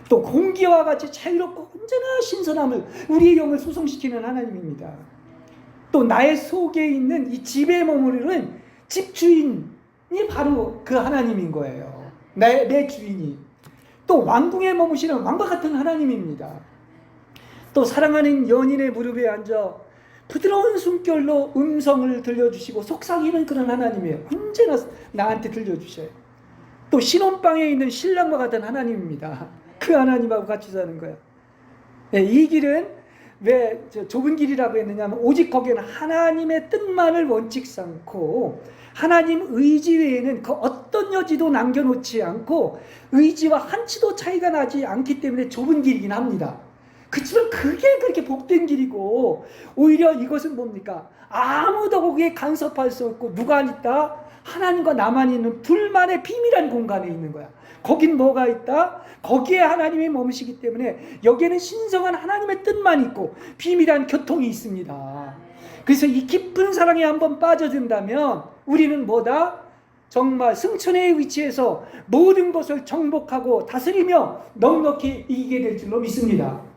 또 공기와 같이 자유롭고 언제나 신선함을 우리의 영을 수송시키는 하나님입니다. 또 나의 속에 있는 이 집에 머무르는 집주인이 바로 그 하나님인 거예요. 내 주인이. 또 왕궁에 머무시는 왕과 같은 하나님입니다. 또 사랑하는 연인의 무릎에 앉아 부드러운 숨결로 음성을 들려주시고 속삭이는 그런 하나님이에요. 언제나 나한테 들려주셔요. 또 신혼방에 있는 신랑과 같은 하나님입니다. 그 하나님하고 같이 사는 거예요. 네, 이 길은 왜 좁은 길이라고 했느냐면 오직 거기에는 하나님의 뜻만을 원칙 삼고 하나님 의지 외에는 그 어떤 여지도 남겨놓지 않고 의지와 한치도 차이가 나지 않기 때문에 좁은 길이긴 합니다. 그치만 그게 그렇게 복된 길이고 오히려 이것은 뭡니까? 아무도 거기에 간섭할 수 없고 누가 있다? 하나님과 나만 있는 둘만의 비밀한 공간에 있는 거야. 거긴 뭐가 있다? 거기에 하나님이 머무시기 때문에 여기에는 신성한 하나님의 뜻만 있고 비밀한 교통이 있습니다. 그래서 이 깊은 사랑에 한번 빠져든다면 우리는 뭐다? 정말 승천의 위치에서 모든 것을 정복하고 다스리며 넉넉히 이기게 될 줄로 믿습니다.